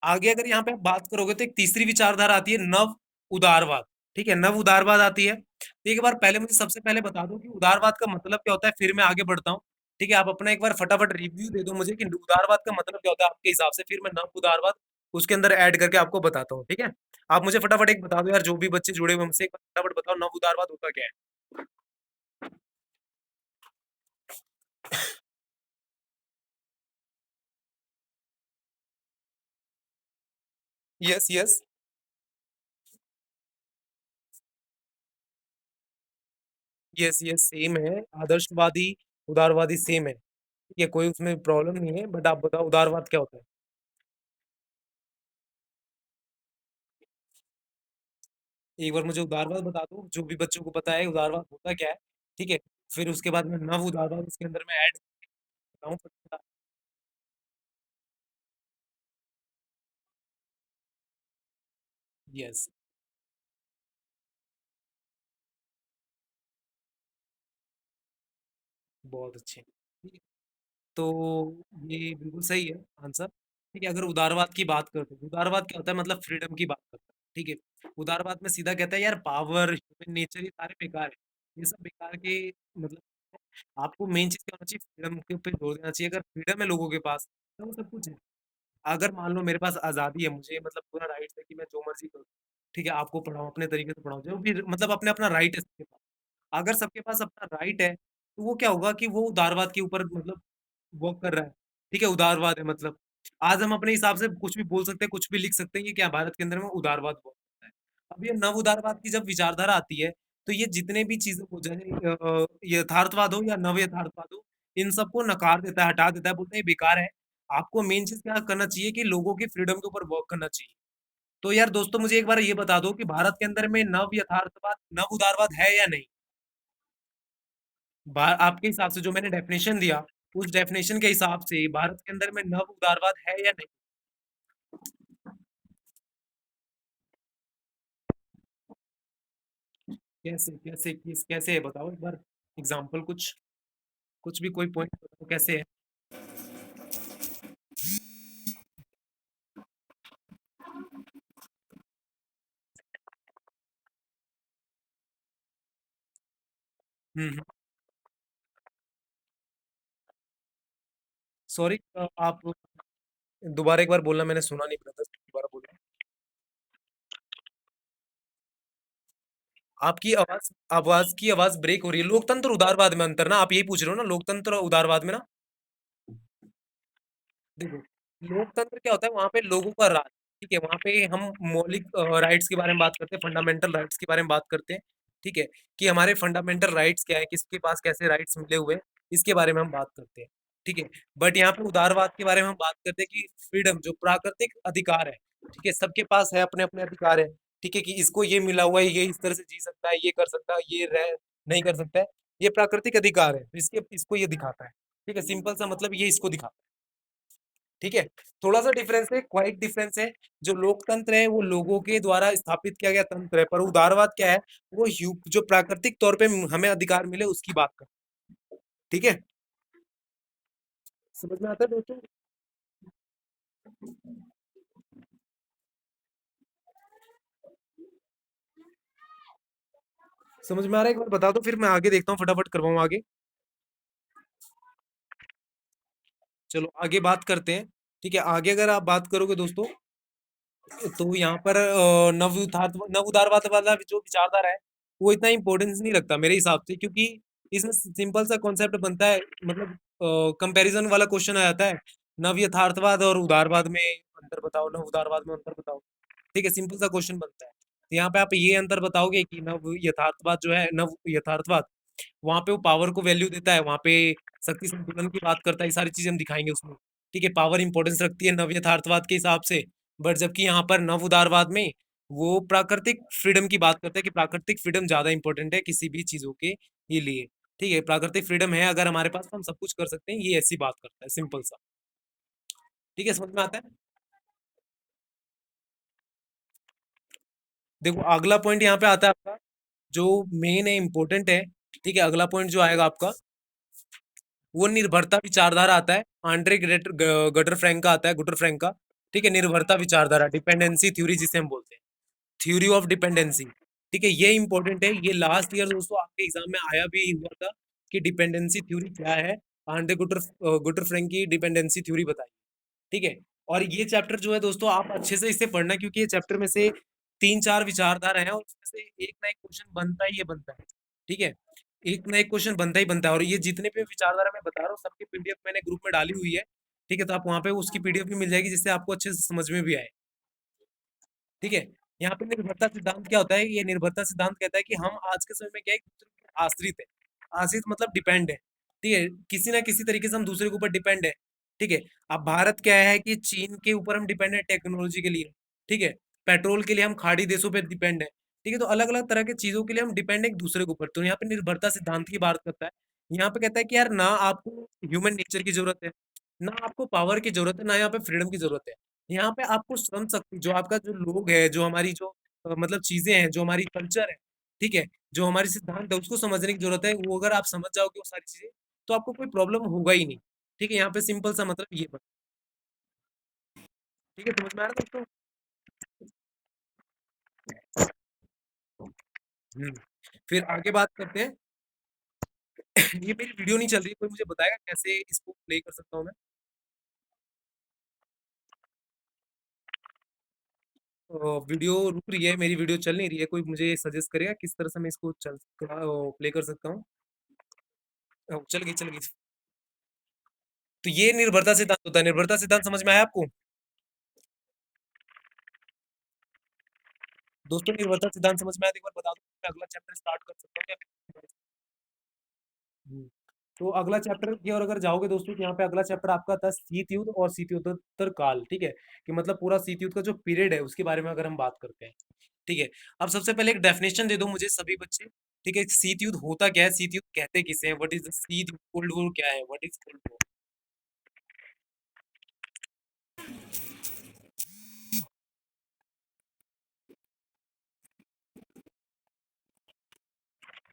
आगे अगर यहाँ पे आप बात करोगे तो एक तीसरी विचारधारा आती है नव उदारवाद, ठीक है? नव उदारवाद आती है। तो एक बार पहले मुझे सबसे पहले बता दो कि उदारवाद का मतलब क्या होता है, फिर मैं आगे बढ़ता हूँ। ठीक है? आप अपना एक बार फटाफट रिव्यू दे दो मुझे कि उदारवाद का मतलब क्या होता है आपके हिसाब से, फिर मैं नव उदारवाद उसके अंदर ऐड करके आपको बताता हूँ, ठीक है? आप मुझे फटाफट एक बता दो यार जो भी बच्चे जुड़े हुए हैं हमसे, एक बार फटाफट बताओ नव उदारवाद होता क्या है? Yes, yes. Yes, yes, same है। आदर्शवादी, उदारवादी सेम है। ठीक है? कोई उसमें प्रॉब्लम नहीं है, बट आप बताओ उदारवाद क्या होता है? एक बार मुझे उदारवाद बता दो, जो भी बच्चों को पता है उदारवाद होता क्या है, ठीक है? फिर उसके बाद मैं नव उदारवाद उसके अंदर मैं ऐड करता हूँ। यस, बहुत अच्छे। ठीक है, तो ये बिल्कुल सही है आंसर। ठीक है, अगर उदारवाद की बात करते हैं, उदारवाद क्या होता है मतलब फ्रीडम की बात करता है, ठीक है? उदारवाद में सीधा कहता है यार पावर, ह्यूमन नेचर ये सारे बेकार है। ये सब बेकार के मतलब आपको मेन चीज़ क्या होना चाहिए फ्रीडम के ऊपर जोर देना चाहिए। अगर फ्रीडम है लोगों के पास, तो वो सब कुछ है। अगर मान लो मेरे पास आज़ादी है, मुझे मतलब पूरा राइट है कि मैं जो मर्ज़ी करूँ, ठीक है? आपको पढ़ाऊँ, अपने तरीके से पढ़ाऊँ, जो भी मतलब अपना-अपना राइट है सबके पास। अगर सबके पास अपना राइट है, तो वो क्या होगा कि वो उदारवाद के ऊपर मतलब वर्क कर रहा है, ठीक है? उदारवाद है मतलब। आज हम अपने हिसाब से कुछ भी बोल सकते हैं, कुछ भी लिख सकते हैं, ये क्या भारत के अंदर में उदारवाद हुआ करता है। अब ये नव उदारवाद की जब विचारधारा आती है, तो ये जितने भी चीज़ें हो चाहे यथार्थवाद हो या नव यथार्थवाद हो, इन सबको नकार देता है, हटा देता है, बोलता है ये बेकार है। आपको मेन चीज क्या करना चाहिए कि लोगों की फ्रीडम के ऊपर वर्क करना चाहिए। तो यार दोस्तों मुझे एक बार ये बता दो कि भारत के अंदर में नव यथार्थवाद, नव उदारवाद है या नहीं? आपके हिसाब से जो मैंने डेफिनेशन दिया, उस डेफिनेशन के हिसाब से भारत के अंदर में नव उदारवाद है या नहीं? कैसे कैसे कैसे है बताओ एक बार, एग्जाम्पल कुछ, कुछ भी कोई पॉइंट बताओ कैसे है। हम्म। सॉरी, आप दोबारा एक बार बोलना, मैंने सुना नहीं, ब्रदर दोबारा बोलना। आपकी आवाज, आवाज की आवाज ब्रेक हो रही है। लोकतंत्र उदारवाद में अंतर ना, आप यही पूछ रहे हो ना, लोकतंत्र और उदारवाद में ना? देखो, लोकतंत्र क्या होता है, वहां पे लोगों का राज, ठीक है, वहां पे हम मौलिक राइट्स के बारे में बात करते हैं, फंडामेंटल राइट्स के बारे में बात करते हैं, ठीक है, कि हमारे फंडामेंटल राइट्स क्या है, किसके पास कैसे राइट्स मिले हुए हैं, इसके बारे में हम बात करते हैं, ठीक है। बट यहाँ पे उदारवाद के बारे में हम बात करते हैं कि फ्रीडम जो प्राकृतिक अधिकार है, ठीक है, सबके पास है अपने अपने अधिकार है, ठीक है, कि इसको ये मिला हुआ है, ये इस तरह से जी सकता है, ये कर सकता है, ये रह नहीं कर सकता है, ये प्राकृतिक अधिकार है, इसके इसको ये दिखाता है, ठीक है, सिंपल सा मतलब ये इसको दिखाता है, ठीक है। थोड़ा सा डिफरेंस है, क्वाइट डिफरेंस है। जो लोकतंत्र है वो लोगों के द्वारा स्थापित किया गया तंत्र है, पर उदारवाद क्या है, वो जो प्राकृतिक तौर पे हमें अधिकार मिले उसकी बात कर, ठीक है। समझ में आता है दोस्तों? समझ में आ रहा है? एक बार बता दो, फिर मैं आगे देखता हूँ, फटाफट करवाऊँ आगे। चलो आगे बात करते हैं, ठीक है। आगे अगर आप बात करोगे दोस्तों, तो यहाँ पर नव उदारवाद वाला जो विचारधारा है, वो इतना इंपॉर्टेंस नहीं रखता मेरे हिसाब से, क्योंकि इसमें सिंपल सा कॉन्सेप्ट बनता है, मतलब कंपैरिजन वाला क्वेश्चन आ जाता है, नव यथार्थवाद और उदारवाद में अंतर बताओ, नव उदारवाद में अंतर बताओ, ठीक है, सिंपल सा क्वेश्चन बनता है। तो यहाँ पे आप ये अंतर बताओगे कि नव यथार्थवाद जो है, नव यथार्थवाद, वहां पे वो पावर को वैल्यू देता है, वहां पे शक्ति संतुलन की बात करता है, ये सारी चीजें हम दिखाएंगे उसमें, ठीक है, पावर इंपॉर्टेंस रखती है नव यथार्थवाद के हिसाब से। बट जबकि यहाँ पर नव उदारवाद में वो प्राकृतिक फ्रीडम की बात करते हैं, कि प्राकृतिक फ्रीडम ज्यादा इंपॉर्टेंट है किसी भी चीजों के ये लिए, ठीक है, प्राकृतिक फ्रीडम है अगर हमारे पास तो हम सब कुछ कर सकते हैं, ये ऐसी बात करता है, सिंपल सा, ठीक है, समझ में आता है? देखो अगला पॉइंट यहाँ पे आता है आपका, जो मेन है, इंपॉर्टेंट है, ठीक है, अगला पॉइंट जो आएगा आपका, वो निर्भरता विचारधारा आता है, आंड्रे गटर फ्रैंक का आता है, गुटर फ्रैंक का, ठीक है, निर्भरता विचारधारा, डिपेंडेंसी थ्योरी जिसे हम बोलते हैं, थ्योरी ऑफ डिपेंडेंसी, ठीक है, ये इंपॉर्टेंट है, ये लास्ट ईयर दोस्तों आपके एग्जाम में आया भी हुआ था, कि डिपेंडेंसी थ्योरी क्या है, आंड्रे गुटर गुटर फ्रैंक की डिपेंडेंसी थ्योरी बताई, ठीक है। और ये चैप्टर जो है दोस्तों आप अच्छे से इसे पढ़ना, क्योंकि ये चैप्टर में से तीन चार विचारधारा है, और उसमें से एक ना एक क्वेश्चन बनता ही ये बनता है, ठीक है, एक ना एक क्वेश्चन बनता ही बनता है। और ये जितने भी विचारधारा मैं बता रहा हूँ सबकी पीडीएफ मैंने ग्रुप में डाली हुई है, ठीक है, तो आप वहाँ पे उसकी पीडीएफ भी मिल जाएगी, जिससे आपको अच्छे से समझ में भी आए, ठीक है। यहाँ पे निर्भरता सिद्धांत क्या होता है, ये निर्भरता सिद्धांत कहता है कि हम आज के समय में क्या है, एक दूसरे के आश्रित है, आश्रित मतलब डिपेंड है, ठीक है, किसी ना किसी तरीके से हम दूसरे के ऊपर डिपेंड है, ठीक है। अब भारत क्या है कि चीन के ऊपर हम डिपेंड है टेक्नोलॉजी के लिए, ठीक है, पेट्रोल के लिए हम खाड़ी देशों पे डिपेंड है, ठीक है, तो अलग अलग तरह के चीजों के लिए हम डिपेंड है एक दूसरे के ऊपर। तो यहाँ पे निर्भरता सिद्धांत की बात करता है, यहाँ पे कहता है कि यार ना आपको ह्यूमन नेचर की जरूरत है, ना आपको पावर की जरूरत है, ना यहाँ पे फ्रीडम की जरूरत है, यहाँ पे आपको श्रम शक्ति, जो आपका जो लोग है, जो हमारी जो मतलब चीजें हैं, जो हमारी कल्चर है, ठीक है, जो हमारी सिद्धांत है, उसको समझने की जरूरत है। वो अगर आप समझ जाओगे वो सारी चीजें, तो आपको कोई प्रॉब्लम होगा ही नहीं, ठीक है, यहाँ पे सिंपल सा मतलब ये बता, ठीक है, समझ में आ रहा है दोस्तों? हम्म। फिर आगे बात करते हैं। ये मेरी वीडियो नहीं चल रही है, कोई मुझे बताएगा कैसे इसको प्ले कर सकता हूँ मैं? वीडियो रुक रही है, मेरी वीडियो चल नहीं रही है, कोई मुझे सजेस्ट करेगा किस तरह से मैं इसको चल प्ले कर सकता हूँ? चल गई, चल गई। तो ये निर्भरता सिद्धांत होता है, निर्भरता सिद्धांत समझ में आया आपको दोस्तों? निर्भरता सिद्धांत समझ में आया तो एक बार बता दो, मैं अगला चैप्टर स्टार्ट कर सकता हूँ क्या? हम्म। तो अगला चैप्टर की ओर अगर जाओगे दोस्तों, तो यहाँ पे अगला चैप्टर आपका था शीत युद्ध और शीतोत्तर काल, ठीक है। कि मतलब पूरा शीत युद्ध का जो पीरियड है उसके बारे में अगर हम बात करते हैं, ठीक है। अब सबसे पहले एक डेफिनेशन दे दो मुझे सभी बच्चे, ठीक है। शीत युद्ध होता क्या है, शीत युद्ध कहते किसे हैं, व्हाट इज द शीत, कोल्ड वॉर क्या है, व्हाट इज कोल्ड वॉर।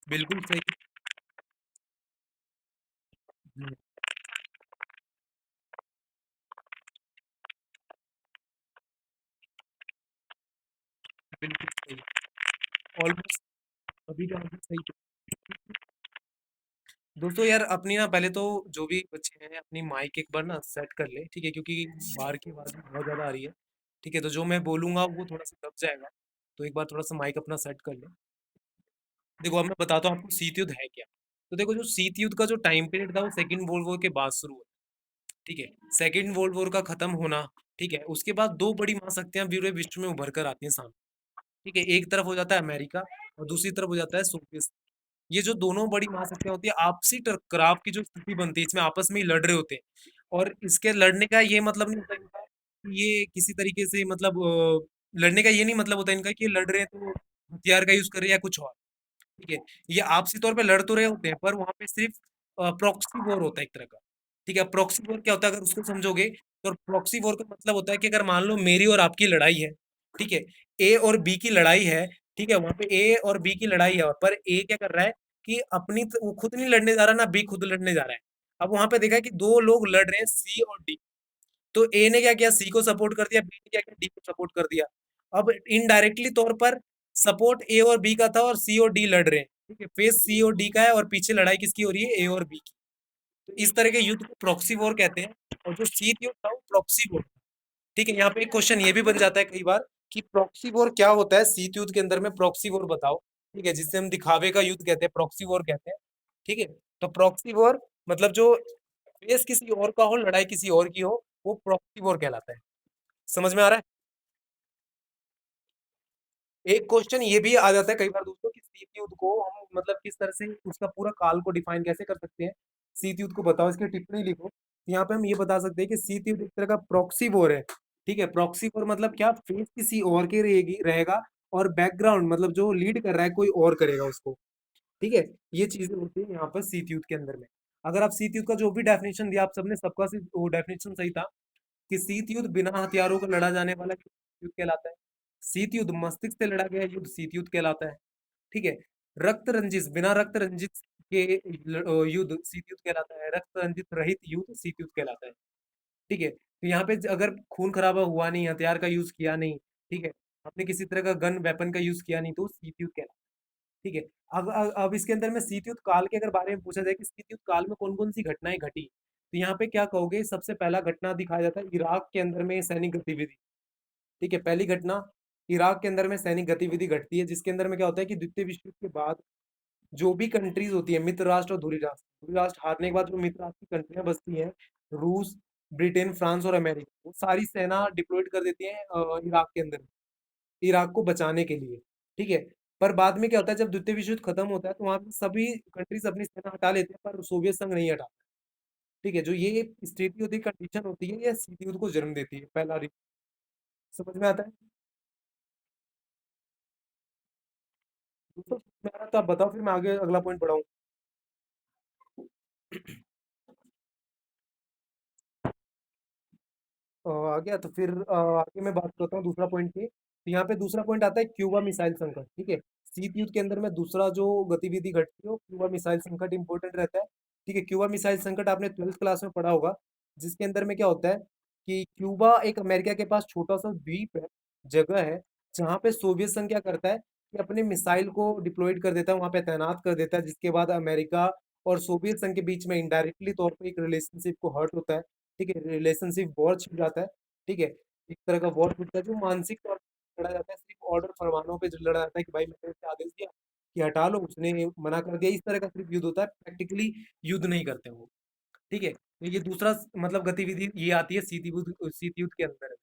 बिल्कुल सही। हम्म, बिल्कुल सही। ऑलमोस्ट अभी का आंसर सही। दोस्तों यार अपनी ना पहले तो जो भी बच्चे हैं अपनी माइक एक बार ना सेट कर ले, ठीक है, क्योंकि बाहर की आवाज़ बहुत ज़्यादा आ रही है। ठीक है, तो जो मैं बोलूँगा वो थोड़ा सा दब जाएगा, तो एक बार थोड़ा सा माइक अपना सेट कर ले। देखो अब मैं बताता हूँ आपको शीत युद्ध है क्या। तो देखो जो शीत युद्ध का जो टाइम पीरियड था वो सेकेंड वर्ल्ड वॉर के बाद शुरू हुआ, ठीक है। सेकेंड वर्ल्ड वॉर का खत्म होना, ठीक है, उसके बाद दो बड़ी महाशक्तियां पूरे विश्व में उभर कर आती हैं सामने, ठीक है। एक तरफ हो जाता है अमेरिका और दूसरी तरफ हो जाता है सोवियत। ये जो दोनों बड़ी महाशक्तियां होती है आपसी टकराव की जो स्थिति बनती है, इसमें आपस में ही लड़ रहे होते हैं। और इसके लड़ने का ये मतलब नहीं होता इनका कि ये किसी तरीके से मतलब लड़ने का ये नहीं मतलब होता इनका कि ये लड़ रहे हैं तो हथियार का यूज कर रहे हैं या कुछ और, ठीक है। ये आपसी तौर पे लड़ तो रहे होते हैं पर वहां पे सिर्फ प्रॉक्सी वॉर होता है एक तरह का, ठीक है। प्रॉक्सी वॉर क्या होता है अगर उसको समझोगे, तो प्रॉक्सी वॉर का मतलब होता है कि अगर मान लो मेरी और आपकी लड़ाई है, ठीक है, ए और बी की लड़ाई है, ठीक है, वहां पे ए और बी की लड़ाई है, और पर ए क्या कर रहा है कि वो खुद नहीं लड़ने जा रहा ना बी खुद लड़ने जा रहा है। अब वहां पे देखा है कि दो लोग लड़ रहे हैं सी और डी, तो ए ने क्या किया सी को सपोर्ट कर दिया, बी ने क्या किया डी को सपोर्ट कर दिया। अब इनडायरेक्टली तौर पर सपोर्ट ए और बी का था और सी और डी लड़ रहे हैं, ठीक है। फेस सी और डी का है और पीछे लड़ाई किसकी हो रही है, ए और बी की। तो इस तरह के युद्ध को प्रॉक्सी वॉर कहते हैं। और जो शीत युद्ध था वो प्रॉक्सी वॉर, ठीक है। यहाँ पे एक क्वेश्चन ये भी बन जाता है कई बार कि प्रॉक्सी वॉर क्या होता है, शीत युद्ध के अंदर में प्रॉक्सी वॉर बताओ, ठीक है, जिससे हम दिखावे का युद्ध कहते हैं प्रॉक्सी वॉर कहते हैं, ठीक है। तो प्रॉक्सी वॉर मतलब जो फेस किसी और का हो, लड़ाई किसी और की हो, वो प्रॉक्सी वॉर कहलाता है। समझ में आ रहा है। एक क्वेश्चन ये भी आ जाता है कई बार दोस्तों कि शीत युद्ध को हम मतलब किस तरह से उसका पूरा काल को डिफाइन कैसे कर सकते हैं, शीत युद्ध को बताओ, इसकी टिप्पणी लिखो। तो यहाँ पे हम ये बता सकते हैं कि शीत युद्ध एक तरह का प्रॉक्सी वॉर है, ठीक है। प्रॉक्सी वॉर मतलब क्या, फेस किसी और के रहेगी रहेगा और बैकग्राउंड मतलब जो लीड कर रहा है कोई और करेगा उसको, ठीक है। ये चीजें होती है यहाँ पर शीत युद्ध के अंदर में। अगर आप शीत युद्ध का जो भी डेफिनेशन दिया आप सबने सबका वो डेफिनेशन सही था कि शीत युद्ध बिना हथियारों का लड़ा जाने वाला युद्ध कहलाता है। शीत युद्ध मस्तिष्क से लड़ा गया युद्ध शीत युद्ध कहलाता है, ठीक है। रक्त रंजित बिना रक्त रंजित के युद्ध शीत युद्ध कहलाता है, रक्त रंजित रहित युद्ध शीत युद्ध कहलाता है, ठीक है। तो यहाँ पे अगर खून खराबा हुआ नहीं, हथियार का यूज किया नहीं, ठीक है, आपने किसी तरह का गन वेपन का यूज किया नहीं, तो शीत युद्ध कहलाता है, ठीक है। अब इसके अंदर में शीत युद्ध काल के अगर बारे में पूछा जाए कि शीत युद्ध काल में कौन कौन सी घटनाएं घटी, तो यहाँ पे क्या कहोगे, सबसे पहला घटना दिखाया जाता है इराक के अंदर में सैनिक गतिविधि, ठीक है। पहली घटना इराक के अंदर में सैनिक गतिविधि घटती है, जिसके अंदर में क्या होता है कि द्वितीय विश्व युद्ध के बाद जो भी कंट्रीज होती है मित्र राष्ट्र और धुरी राष्ट्र हारने के बाद जो मित्र राष्ट्र की कंट्रियां बचती हैं, रूस, ब्रिटेन, फ्रांस और अमेरिका, वो सारी सेना डिप्लॉयड कर देती हैं इराक के अंदर, इराक को बचाने के लिए, ठीक है। पर बाद में क्या होता है जब द्वितीय विश्व युद्ध खत्म होता है तो वहां पे सभी कंट्रीज अपनी सेना हटा लेते हैं पर सोवियत संघ नहीं हटा, ठीक है। जो ये स्थिति होती है, कंडीशन होती है, ये शीत युद्ध को जन्म देती है, पहला समझ में आता है दोस्तों। समझ में आ रहा है? तो आप बताओ फिर मैं आगे अगला पॉइंट बढ़ाऊं। आ गया तो फिर आगे मैं बात करता हूँ दूसरा पॉइंट पे। तो यहाँ पे दूसरा पॉइंट आता है क्यूबा मिसाइल संकट, ठीक है। शीत युद्ध के अंदर में दूसरा जो गतिविधि घटती है वो क्यूबा मिसाइल संकट इंपॉर्टेंट रहता है, ठीक है। क्यूबा मिसाइल संकट आपने 12th क्लास में पढ़ा होगा, जिसके अंदर में क्या होता है कि क्यूबा एक अमेरिका के पास छोटा सा द्वीप है, जगह है, जहाँ पे सोवियत संघ क्या करता है कि अपने मिसाइल को डिप्लॉयड कर देता है, वहां पे तैनात कर देता है, जिसके बाद अमेरिका और सोवियत संघ के बीच में इनडायरेक्टली तौर पर एक रिलेशनशिप को हर्ट होता है, ठीक है। रिलेशनशिप वॉर छिड़ जाता है, ठीक है। एक तरह का वॉर छिड़ता है जो मानसिक तौर पर लड़ा जाता है, सिर्फ ऑर्डर फरमानों पे जो लड़ा जाता है कि भाई मैंने इसे आदेश दिया कि हटा लो, उसने मना कर दिया, इस तरह का सिर्फ युद्ध होता है, प्रैक्टिकली युद्ध नहीं करते वो, ठीक है। तो ये दूसरा मतलब गतिविधि ये आती है शीत युद्ध के अंदर।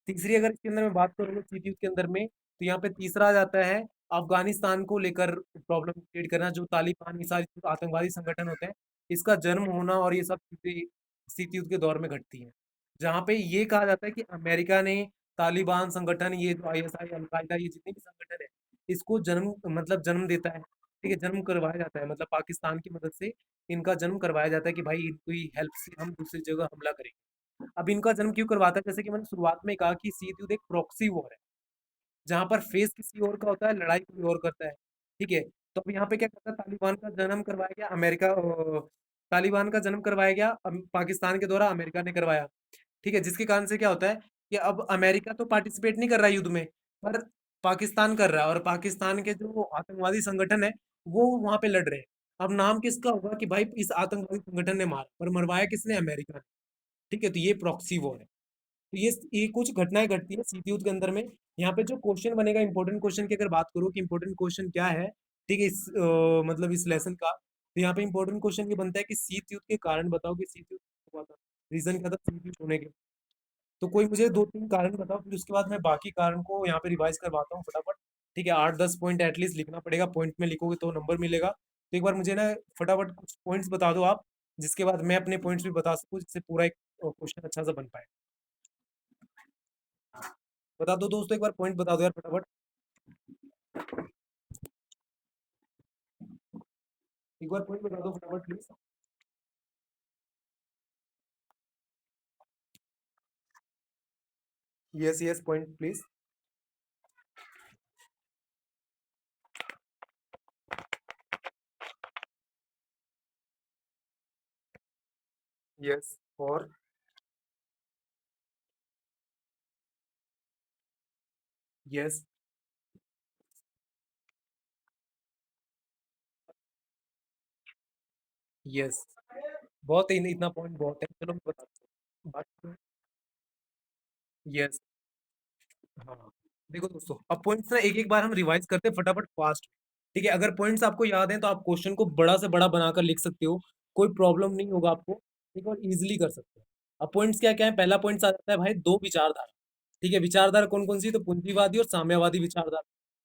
तीसरी अगर इसके अंदर मैं बात करूँ शीत युद्ध के अंदर में, तो यहाँ पे तीसरा आ जाता है अफगानिस्तान को लेकर प्रॉब्लम क्रिएट करना, जो तालिबान ये सारे आतंकवादी संगठन होते हैं इसका जन्म होना और ये सब चीजें शीत युद्ध के दौर में घटती हैं, जहाँ पे ये कहा जाता है कि अमेरिका ने तालिबान संगठन, ये जो आईएसआई, अलकायदा, ये जितने भी संगठन है, इसको जन्म मतलब जन्म देता है, ठीक है, जन्म करवाया जाता है, मतलब पाकिस्तान की मदद से इनका जन्म करवाया जाता है कि भाई इनकी हेल्प से हम दूसरी जगह हमला करेंगे। अब इनका जन्म क्यों करवाता है, जैसे कि मैंने शुरुआत में कहा कि शीत युद्ध एक प्रॉक्सी वॉर है, जहाँ पर फेस किसी और का होता है, लड़ाई कोई और करता है, ठीक है। तो अब यहाँ पे क्या करता है, तालिबान का जन्म करवाया गया अमेरिका, तालिबान का जन्म करवाया गया पाकिस्तान के द्वारा, अमेरिका ने करवाया, ठीक है। जिसके कारण से क्या होता है कि अब अमेरिका तो पार्टिसिपेट नहीं कर रहा है युद्ध में, पर पाकिस्तान कर रहा है, और पाकिस्तान के जो आतंकवादी संगठन है वो वहां पे लड़ रहे हैं। अब नाम किसका होगा कि भाई इस आतंकवादी संगठन ने मारा, पर मरवाया किसने, अमेरिका ने, ठीक है। तो ये प्रॉक्सी वॉर है। तो ये कुछ घटनाएं घटती है शीत युद्ध के अंदर में। यहाँ पे जो क्वेश्चन बनेगा, इंपॉर्टेंट क्वेश्चन की अगर बात करूँ कि इंपॉर्टेंट क्वेश्चन क्या है, ठीक है, इस मतलब इस लेसन का, तो यहाँ पे इंपॉर्टेंट क्वेश्चन ये बनता है कि शीत युद्ध के कारण बताओ कि शीत युद्ध क्यों हुआ था, रीजन क्या था शीत युद्ध होने के। तो कोई मुझे दो तीन कारण बताओ, फिर उसके बाद मैं बाकी कारण को यहाँ पे रिवाइज करवाता हूँ फटाफट, ठीक है। 8-10 पॉइंट एटलीस्ट लिखना पड़ेगा, पॉइंट में लिखोगे तो नंबर मिलेगा। तो एक बार मुझे ना फटाफट कुछ पॉइंट्स बता दो आप, जिसके बाद मैं अपने पॉइंट्स भी बता सकूँ, जिससे पूरा एक क्वेश्चन अच्छा सा बन पाए। बता दो दोस्तों, एक बार पॉइंट बता दो यार फटाफट। एक बार पॉइंट बता दो फटाफट please. Yes yes, point please. Yes, और यस यस, बहुत ही इतना पॉइंट बहुत है, चलो मैं बताता हूँ बात। यस, हाँ, देखो दोस्तों, अब पॉइंट्स ना एक एक बार हम रिवाइज करते हैं फटाफट फास्ट, ठीक है। अगर पॉइंट्स आपको याद हैं तो आप क्वेश्चन को बड़ा से बड़ा बनाकर लिख सकते हो, कोई प्रॉब्लम नहीं होगा आपको, ठीक है, और इजिली कर सकते हो। अब पॉइंट्स क्या क्या है, पहला पॉइंट आ जाता है भाई दो विचारधारा, ठीक है। विचारधारा कौन कौन सी, तो पूंजीवादी और साम्यवादी विचारधारा।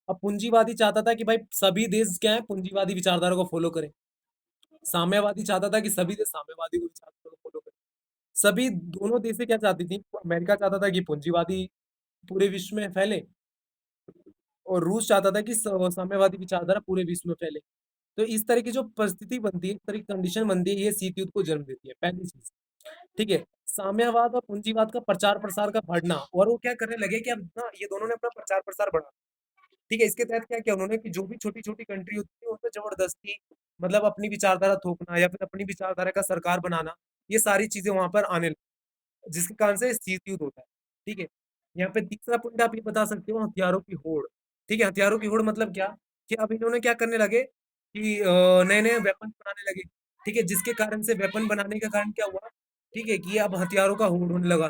अब पूंजीवादी चाहता था कि भाई सभी देश क्या है, पूंजीवादी विचारधारा को फॉलो करें। साम्यवादी चाहता था कि सभी देश साम्यवादी को विचारधारा को फॉलो करें। सभी दोनों देशें क्या चाहती थी, अमेरिका चाहता था कि पूंजीवादी पूरे विश्व में फैले, और रूस चाहता था कि साम्यवादी विचारधारा पूरे विश्व में फैले। तो इस तरह की जो परिस्थिति बनती है, इस तरह की कंडीशन बनती है, ये शीत युद्ध को जन्म देती है, पहली चीज, ठीक है। साम्यवाद और पूंजीवाद का प्रचार प्रसार का बढ़ना, और वो क्या करने लगे कि अब ना ये दोनों ने अपना प्रचार प्रसार बढ़ा, ठीक है। इसके तहत क्या किया उन्होंने कि जो भी छोटी छोटी कंट्री होती थी उन पर जबरदस्ती मतलब अपनी विचारधारा थोपना, या फिर अपनी विचारधारा का सरकार बनाना, ये सारी चीजें वहां पर आने लगी, जिसके कारण से शीत युद्ध होता है, ठीक है। यहाँ पे तीसरा पॉइंट आप ये बता सकते हो, हथियारों की होड़, ठीक है। हथियारों की होड़ मतलब क्या, कि अब इन्होंने क्या करने लगे कि नए नए वेपन बनाने लगे, ठीक है। जिसके कारण से वेपन बनाने का कारण क्या हुआ, ठीक है, कि अब हथियारों का होड़ होने लगा,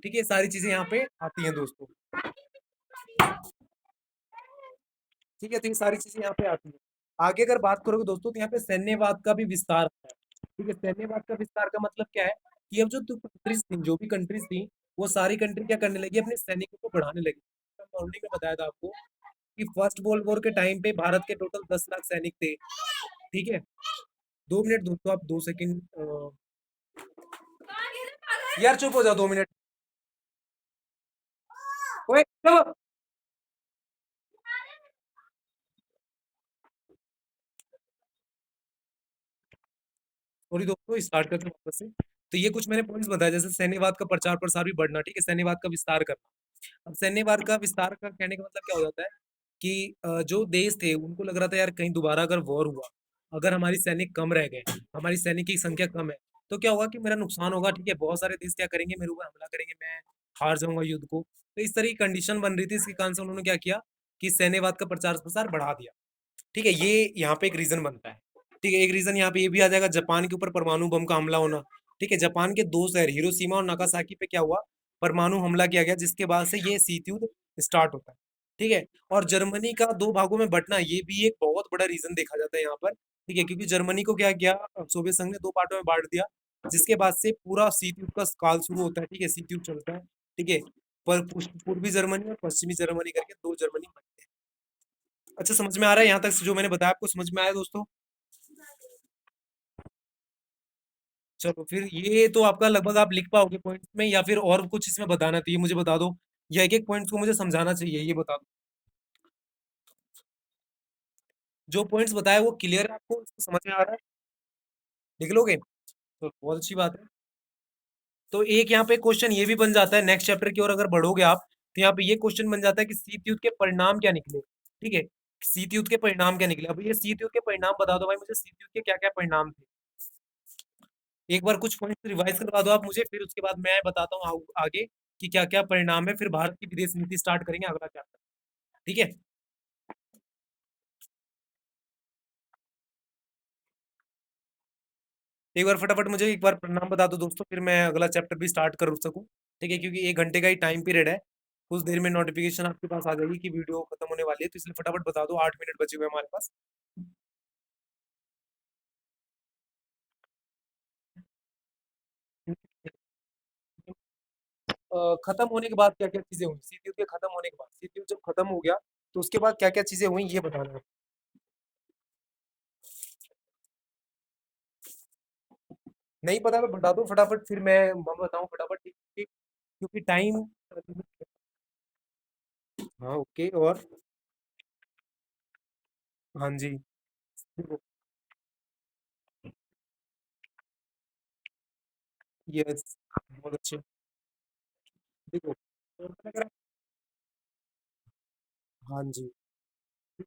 ठीक है। सारी चीजें यहाँ पे आती हैं दोस्तों, ठीक है। तो ये सारी चीजें यहाँ पे आती है। आगे अगर बात करोगे दोस्तों, तो यहाँ पे सैन्यवाद का भी विस्तार है, ठीक है। सैन्यवाद का विस्तार का मतलब क्या है, कि अब जो कंट्रीज थी, जो भी कंट्रीज थी, वो सारी कंट्री क्या करने लगी, अपने सैनिकों को बढ़ाने लगी। मॉर्निंग में बताया था आपको कि फर्स्ट वर्ल्ड वॉर के टाइम पे भारत के टोटल 10 लाख सैनिक थे, ठीक है। 2 मिनट दोस्तों, आप 2 सेकंड, यार चुप हो जाओ 2 मिनट। ओए चलो, सॉरी दोस्तों, स्टार्ट करते हैं वापस से। तो ये कुछ मैंने पॉइंट्स बताया, जैसे सैन्यवाद का प्रचार प्रसार भी बढ़ना, ठीक है, सैन्यवाद का विस्तार करना। अब सैन्यवाद का विस्तार का कहने का मतलब क्या हो जाता है कि जो देश थे उनको लग रहा था यार कहीं दोबारा अगर वॉर हुआ, अगर हमारी सैनिक कम रह गए, हमारी सैनिक की संख्या कम है, तो क्या होगा कि मेरा नुकसान होगा, ठीक है। बहुत सारे देश क्या करेंगे, मेरे ऊपर हमला करेंगे, मैं हार जाऊंगा युद्ध को। तो इस तरह की कंडीशन बन रही थी, इसके कारण से उन्होंने क्या किया कि सैन्यवाद का प्रचार प्रसार बढ़ा दिया, ठीक है। ये यहाँ पे एक रीजन बनता है, ठीक है। एक रीजन यहाँ पे ये भी आ जाएगा, जापान के ऊपर परमाणु बम का हमला होना, ठीक है। जापान के दो शहर हिरोशिमा और नागासाकी पे क्या हुआ, परमाणु हमला किया गया, जिसके बाद से ये शीत युद्ध स्टार्ट होता है, ठीक है। और जर्मनी का दो भागों में बंटना, ये भी एक बहुत बड़ा रीजन देखा जाता है यहाँ पर, ठीक है। क्योंकि जर्मनी को क्या किया, सोवियत संघ ने दो पार्टों में बांट दिया, जिसके बाद से पूरा शीत युद्ध का काल शुरू होता है, ठीक है। शीत युद्ध चलता है, ठीक है। पर पूर्वी जर्मनी और पश्चिमी जर्मनी करके दो जर्मनी बनते हैं। अच्छा, समझ में आ रहा है यहाँ तक जो मैंने बताया, आपको समझ में आया दोस्तों? चलो फिर ये तो आपका लगभग आप लिख पाओगे पॉइंट्स में, या फिर और कुछ इसमें बताना तो ये मुझे बता दो, या एक एक पॉइंट्स को मुझे समझाना चाहिए, ये बता दो। जो पॉइंट्स बताए वो क्लियर है आपको, इसको समझ में आ रहा है? लिख लोगे तो बहुत अच्छी बात है। तो एक यहाँ पे क्वेश्चन ये भी बन जाता है नेक्स्ट चैप्टर की ओर अगर बढ़ोगे आप, तो यहाँ पे ये क्वेश्चन बन जाता है कि शीत युद्ध के परिणाम क्या निकले। ठीक है, शीत युद्ध के परिणाम क्या निकले। अब ये शीत युद्ध के परिणाम बता दो भाई मुझे, शीत युद्ध के क्या क्या परिणाम थे। एक बार कुछ पॉइंट रिवाइज करवा दो आप मुझे, फिर उसके बाद मैं बताता हूँ आगे कि क्या क्या परिणाम है, फिर भारत की विदेश नीति स्टार्ट करेंगे अगला चैप्टर। ठीक है, एक बार फटाफट मुझे एक बार परिणाम बता दो दोस्तों, फिर मैं अगला चैप्टर भी स्टार्ट कर सकूँ। ठीक है, क्योंकि 1 घंटे का ही टाइम पीरियड है, कुछ देर में नोटिफिकेशन आपके पास आ जाएगी कि वीडियो खत्म होने वाली है, तो इसलिए फटाफट बता दो, 8 मिनट बचे हुए हैं हमारे पास। खत्म होने के बाद क्या क्या चीजें हुई, शीत युद्ध के खत्म होने के बाद, शीत युद्ध जब खत्म हो गया तो उसके बाद क्या क्या चीजें हुई ये बताना है। नहीं पता तो बता दो फटाफट, फिर मैं बताऊं फटाफट, क्योंकि क्योंकि टाइम। हाँ ओके, और हाँ जी, देखो, यस, बहुत अच्छे। देखो हाँ जी,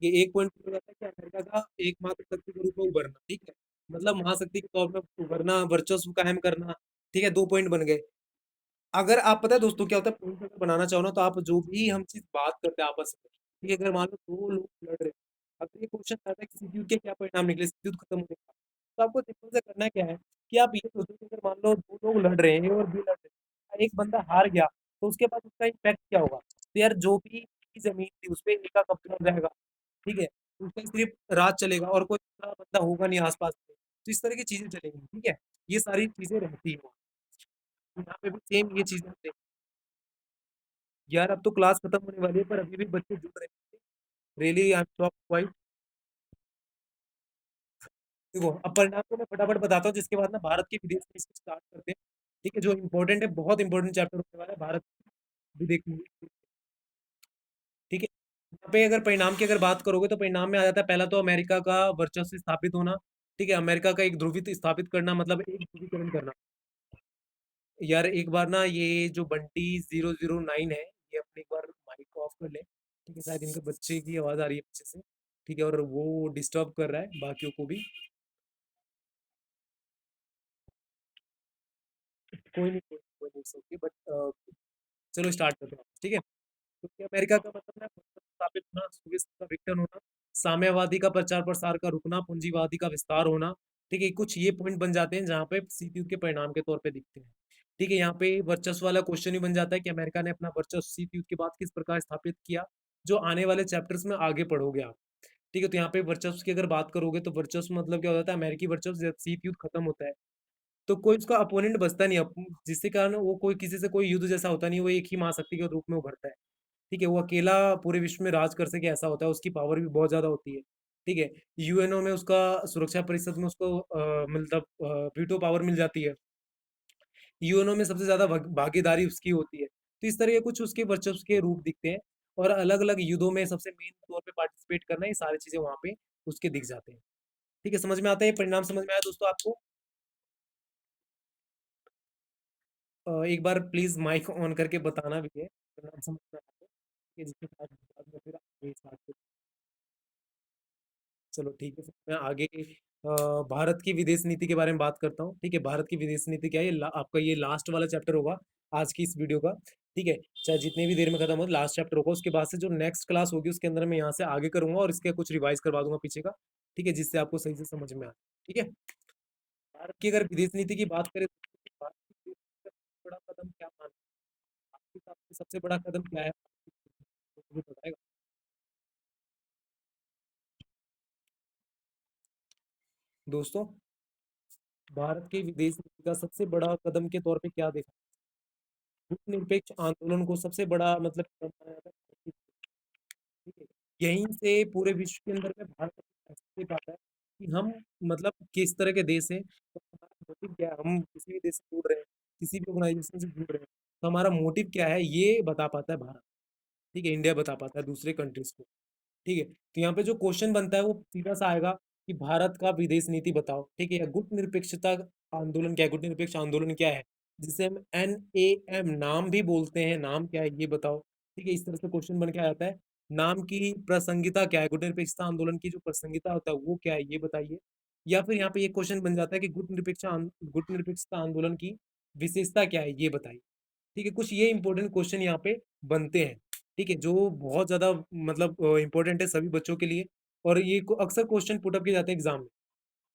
ये एक पॉइंट हो जाता है कि अमेरिका का एकमात्र शक्ति के रूप में उभरना। ठीक है, मतलब महाशक्ति के तौर पर उभरना, वर्चस्व कायम करना। ठीक है, 2 पॉइंट बन गए। अगर आप पता है दोस्तों क्या होता है, पॉइंट अगर बनाना चाहो ना, तो आप जो भी हम चीज बात करते हैं आपस में, ठीक है, अगर मान लो दो लोग लड़ रहे हैं, अब ये क्वेश्चन आता है कि सीपीयू के क्या परिणाम निकले, सीपीयू खत्म होने का, तो आपको सिंपल से करना क्या है कि आप ये सोचो कि अगर मान लो दो लोग लड़ रहे हैं और भी लड़ रहे हैं, एक बंदा हार गया, तो उसके बाद उसका इम्पैक्ट क्या होगा। तो यार जो भी की जमीन थी उस पर इनका कब्जा हो जाएगा। ठीक है, तो उसका सिर्फ राज चलेगा और कोई दूसरा बंदा होगा नहीं आसपास में, तो इस तरह की चीजें चलेंगी। ठीक है, ये सारी चीजें रहती हैं, यहाँ पे भी सेम ये चीजें होती हैं। यार अब तो क्लास खत्म होने वाली है, पर अभी भी बच्चे जुड़ रहे हैं, really I am saw quite. देखो अब परिणाम को मैं फटाफट बताता हूँ, जिसके बाद ना भारत की विदेश नीति स्टार्ट करते हैं। ठीक है, जो इंपॉर्टेंट है, बहुत इंपॉर्टेंट चैप्टर होने वाला है भारत की विदेश नीति। ठीक है, यहाँ पे अगर परिणाम की अगर बात करोगे तो परिणाम में आ जाता है पहला तो अमेरिका का वर्चस्व स्थापित होना। ठीक है, अमेरिका का एक ध्रुवित स्थापित करना, मतलब एक ध्रुवीकरण करना। यार एक बार ना ये जो बंटी 009 है, ये अपने एक बार माइक ऑफ कर ले। ठीक है, शायद इनके बच्चे की आवाज आ रही है पीछे से। ठीक है, और वो डिस्टर्ब कर रहा है बाकियों को भी। कोई नहीं, कोई नहीं, ओके, बट चलो स्टार्ट करते हैं, ठीक है। क्योंकि अमेरिका का मतलब है स्थापित होना, सुविधा का विघटन होना, साम्यवादी का प्रचार प्रसार का रुकना, पूंजीवादी का विस्तार होना। ठीक है, कुछ ये पॉइंट बन जाते हैं जहाँ पे सीपीयू के परिणाम के तौर पे दिखते हैं। ठीक है, यहाँ पे वर्चस्व वाला क्वेश्चन ही बन जाता है कि अमेरिका ने अपना वर्चस्व सीपीयू के बाद किस प्रकार स्थापित किया, जो आने वाले चैप्टर्स में आगे पढ़ोगे आप। ठीक है, तो यहाँ पे वर्चस्व की अगर बात करोगे तो वर्चस्व मतलब क्या होता है, अमेरिकी वर्चस्व जब सीपीयू खत्म होता है तो कोई उसका अपोनेंट बचता नहीं, जिसके कारण वो कोई किसी से कोई युद्ध जैसा होता नहीं, वो एक ही महाशक्ति के रूप में उभरता है। ठीक है, वो अकेला पूरे विश्व में राज कर सके ऐसा होता है, उसकी पावर भी बहुत ज्यादा होती है। ठीक है, यूएनओ में उसका, सुरक्षा परिषद में उसको मतलब वीटो पावर मिल जाती है। यूएनओ में सबसे ज्यादा भागीदारी उसकी होती है। तो इस तरह के कुछ उसके वर्चस्व के रूप दिखते हैं, और अलग अलग युद्धों में सबसे मेन तौर पे पार्टिसिपेट करना, ये सारी चीजें वहां पे उसके दिख जाते हैं। ठीक है, समझ में आता है, ये परिणाम समझ में आया दोस्तों आपको। एक बार प्लीज माइक ऑन करके बताना भी है परिणाम समझ में आया तो, कि जिसके बाद में फिर आगे स्टार्ट करें। चलो ठीक है, फिर मैं आगे भारत की विदेश नीति के बारे में बात करता हूँ। ठीक है, भारत की विदेश नीति क्या है, आपका ये लास्ट वाला चैप्टर होगा आज की इस वीडियो का। ठीक है, चाहे जितनी भी देर में खत्म हो, लास्ट चैप्टर होगा, उसके बाद से जो नेक्स्ट क्लास होगी उसके अंदर मैं यहाँ से आगे करूंगा और इसके कुछ रिवाइज करवा दूंगा पीछे का। ठीक है, जिससे आपको सही से समझ में आए। ठीक है, भारत की अगर विदेश नीति की बात करें तो भारत की विदेश नीति का सबसे बड़ा कदम क्या मानते हैं, आपके हिसाब से सबसे बड़ा कदम क्या है, तो मुझे बताएगा दोस्तों। भारत के विदेश नीति का सबसे बड़ा कदम के तौर पे क्या देखा, धर्मनिरपेक्ष आंदोलन को सबसे बड़ा मतलब कदम माना जाता है। ठीक है, यहीं से पूरे विश्व के अंदर में भारत अपनी हैसियत पाता है कि हम मतलब किस तरह के देश हैं। मोटिव क्या है, हम किसी भी देश से जुड़ रहे हैं, किसी भी ऑर्गेनाइजेशन से जुड़ रहे हैं, तो हमारा मोटिव क्या है ये बता पाता है भारत। ठीक है, इंडिया बता पाता है दूसरे कंट्रीज को। ठीक है, तो यहाँ पे जो क्वेश्चन बनता है वो सीधा सा आएगा कि भारत का विदेश नीति बताओ। ठीक है, या गुट निरपेक्षता आंदोलन क्या है, गुट निरपेक्ष आंदोलन क्या है, जिसे हम NAM नाम भी बोलते हैं, नाम क्या है ये बताओ। ठीक है, इस तरह से क्वेश्चन बन के आ जाता है। नाम की प्रासंगिकता क्या है, गुट निरपेक्षता आंदोलन की जो प्रासंगिकता होता है वो क्या है ये बताइए। या फिर यहाँ पे ये क्वेश्चन बन जाता है कि गुट निरपेक्षता आंदोलन की विशेषता क्या है ये बताइए। ठीक है, कुछ ये इंपॉर्टेंट क्वेश्चन यहाँ पे बनते हैं। ठीक है, जो बहुत ज्यादा मतलब इंपॉर्टेंट है सभी बच्चों के लिए। और ये अक्सर क्वेश्चन पुटअप किए जाते हैं एग्जाम में।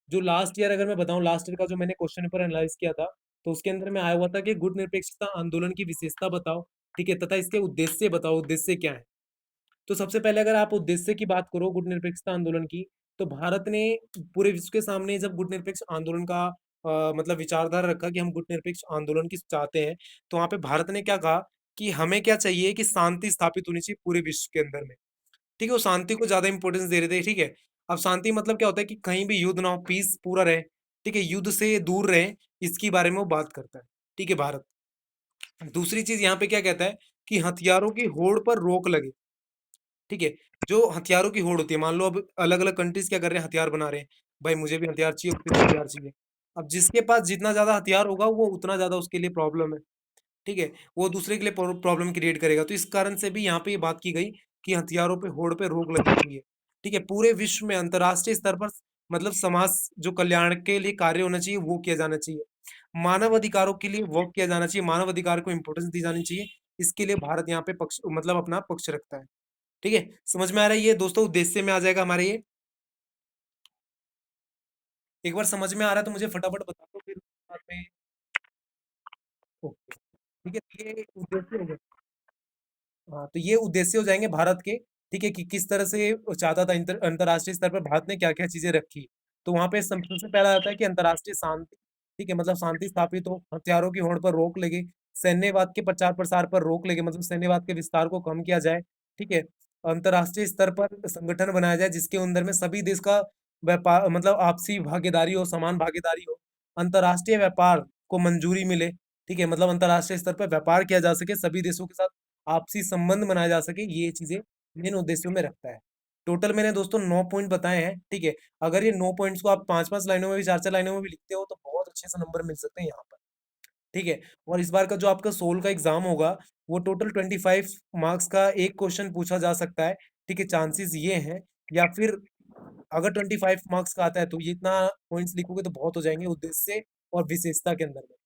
जो लास्ट ईयर अगर मैं बताऊं, लास्ट ईयर का जो मैंने क्वेश्चन पेपर एनालाइज किया था, तो उसके अंदर में आया हुआ था कि गुट निरपेक्षता आंदोलन की विशेषता बताओ। ठीक है, तथा इसके उद्देश्य बताओ, उद्देश्य क्या है। तो सबसे पहले अगर आप उद्देश्य की बात करो गुट निरपेक्षता आंदोलन की, तो भारत ने पूरे विश्व के सामने जब गुट निरपेक्ष आंदोलन का मतलब विचारधारा रखा कि हम गुट निरपेक्ष आंदोलन की चाहते हैं, तो वहां पे भारत ने क्या कहा कि हमें क्या चाहिए कि शांति स्थापित होनी चाहिए पूरे विश्व के अंदर में। ठीक है, वो शांति को ज्यादा इंपॉर्टेंस दे रहे थे। ठीक है, अब शांति मतलब क्या होता है कि कहीं भी युद्ध ना हो, पीस पूरा रहे। ठीक है, युद्ध से दूर रहे, इसकी बारे में वो बात करता है। ठीक है, भारत। दूसरी चीज यहाँ पे क्या कहता है कि हथियारों की होड़ पर रोक लगे। ठीक है, जो हथियारों की होड़ होती है, मान लो अब अलग अलग कंट्रीज क्या कर रहे हैं, हथियार बना रहे हैं। भाई मुझे भी हथियार चाहिए, उसके भी हथियार चाहिए। अब जिसके पास जितना ज्यादा हथियार होगा वो उतना ज्यादा उसके लिए प्रॉब्लम है। ठीक है, वो दूसरे के लिए प्रॉब्लम क्रिएट करेगा। तो इस कारण से भी यहाँ पे ये बात की गई कि हथियारों पे होड़ पे रोक लगनी चाहिए। ठीक है, पूरे विश्व में अंतर्राष्ट्रीय स्तर पर मतलब समाज जो कल्याण के लिए कार्य होना चाहिए वो किया जाना चाहिए। मानव अधिकारों के लिए वर्क किया जाना चाहिए, मानव अधिकार को इंपॉर्टेंस दी जानी चाहिए। इसके लिए भारत यहाँ पे पक्ष मतलब अपना पक्ष रखता है। ठीक है, समझ में आ रहा है ये दोस्तों, उद्देश्य में आ जाएगा हमारे ये। एक बार समझ में आ रहा है तो मुझे फटाफट बता दो, फिर बाद में। ओके, ठीक है, तो ये उद्देश्य हो गया। हाँ, तो ये उद्देश्य हो जाएंगे भारत के। ठीक है, कि किस तरह से वो चाहता था अंतर्राष्ट्रीय स्तर पर भारत ने क्या क्या चीजें रखी। तो वहां पे सबसे पहला आता है कि अंतर्राष्ट्रीय शांति। ठीक है, मतलब शांति स्थापित हो, हथियारों की होड़ पर रोक लगे, सैन्यवाद के प्रचार प्रसार पर रोक लगे, मतलब सैन्यवाद के विस्तार को कम किया जाए। ठीक है, अंतर्राष्ट्रीय स्तर पर संगठन बनाया जाए जिसके अंदर में सभी देश का व्यापार मतलब आपसी भागीदारी हो, समान भागीदारी हो। अंतर्राष्ट्रीय व्यापार को मंजूरी मिले। ठीक है, मतलब अंतर्राष्ट्रीय स्तर पर व्यापार किया जा सके, सभी देशों के साथ आपसी संबंध बनाए जा सके, ये चीजें मेन उद्देश्यों में रखता है। टोटल मैंने दोस्तों 9 पॉइंट बताए हैं। ठीक है, अगर ये 9 पॉइंट्स को आप 5-5 लाइनों में भी, 4-4 लाइनों में भी लिखते हो तो बहुत अच्छे से नंबर मिल सकते हैं यहाँ पर। ठीक है, और इस बार का जो आपका सोल का एग्जाम होगा, वो टोटल 25 मार्क्स का एक क्वेश्चन पूछा जा सकता है। ठीक है, चांसेस ये हैं। या फिर अगर 25 मार्क्स का आता है तो ये इतना पॉइंट्स लिखोगे तो बहुत हो जाएंगे उद्देश्य और विशेषता के अंदर में।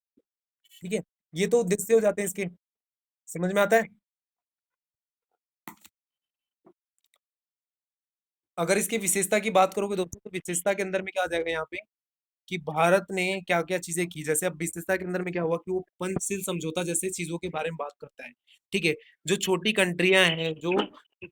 ठीक है, ये तो उद्देश्य हो जाते हैं इसके। समझ में आता है। अगर इसकी विशेषता की बात करोगे दोस्तों, तो विशेषता के अंदर में क्या आ जाएगा यहाँ पे कि भारत ने क्या क्या चीजें की। जैसे अब विशेषता के अंदर में क्या हुआ कि वो पंचशील समझौता जैसे चीजों के बारे में बात करता है। ठीक है, जो छोटी कंट्रियां हैं, जो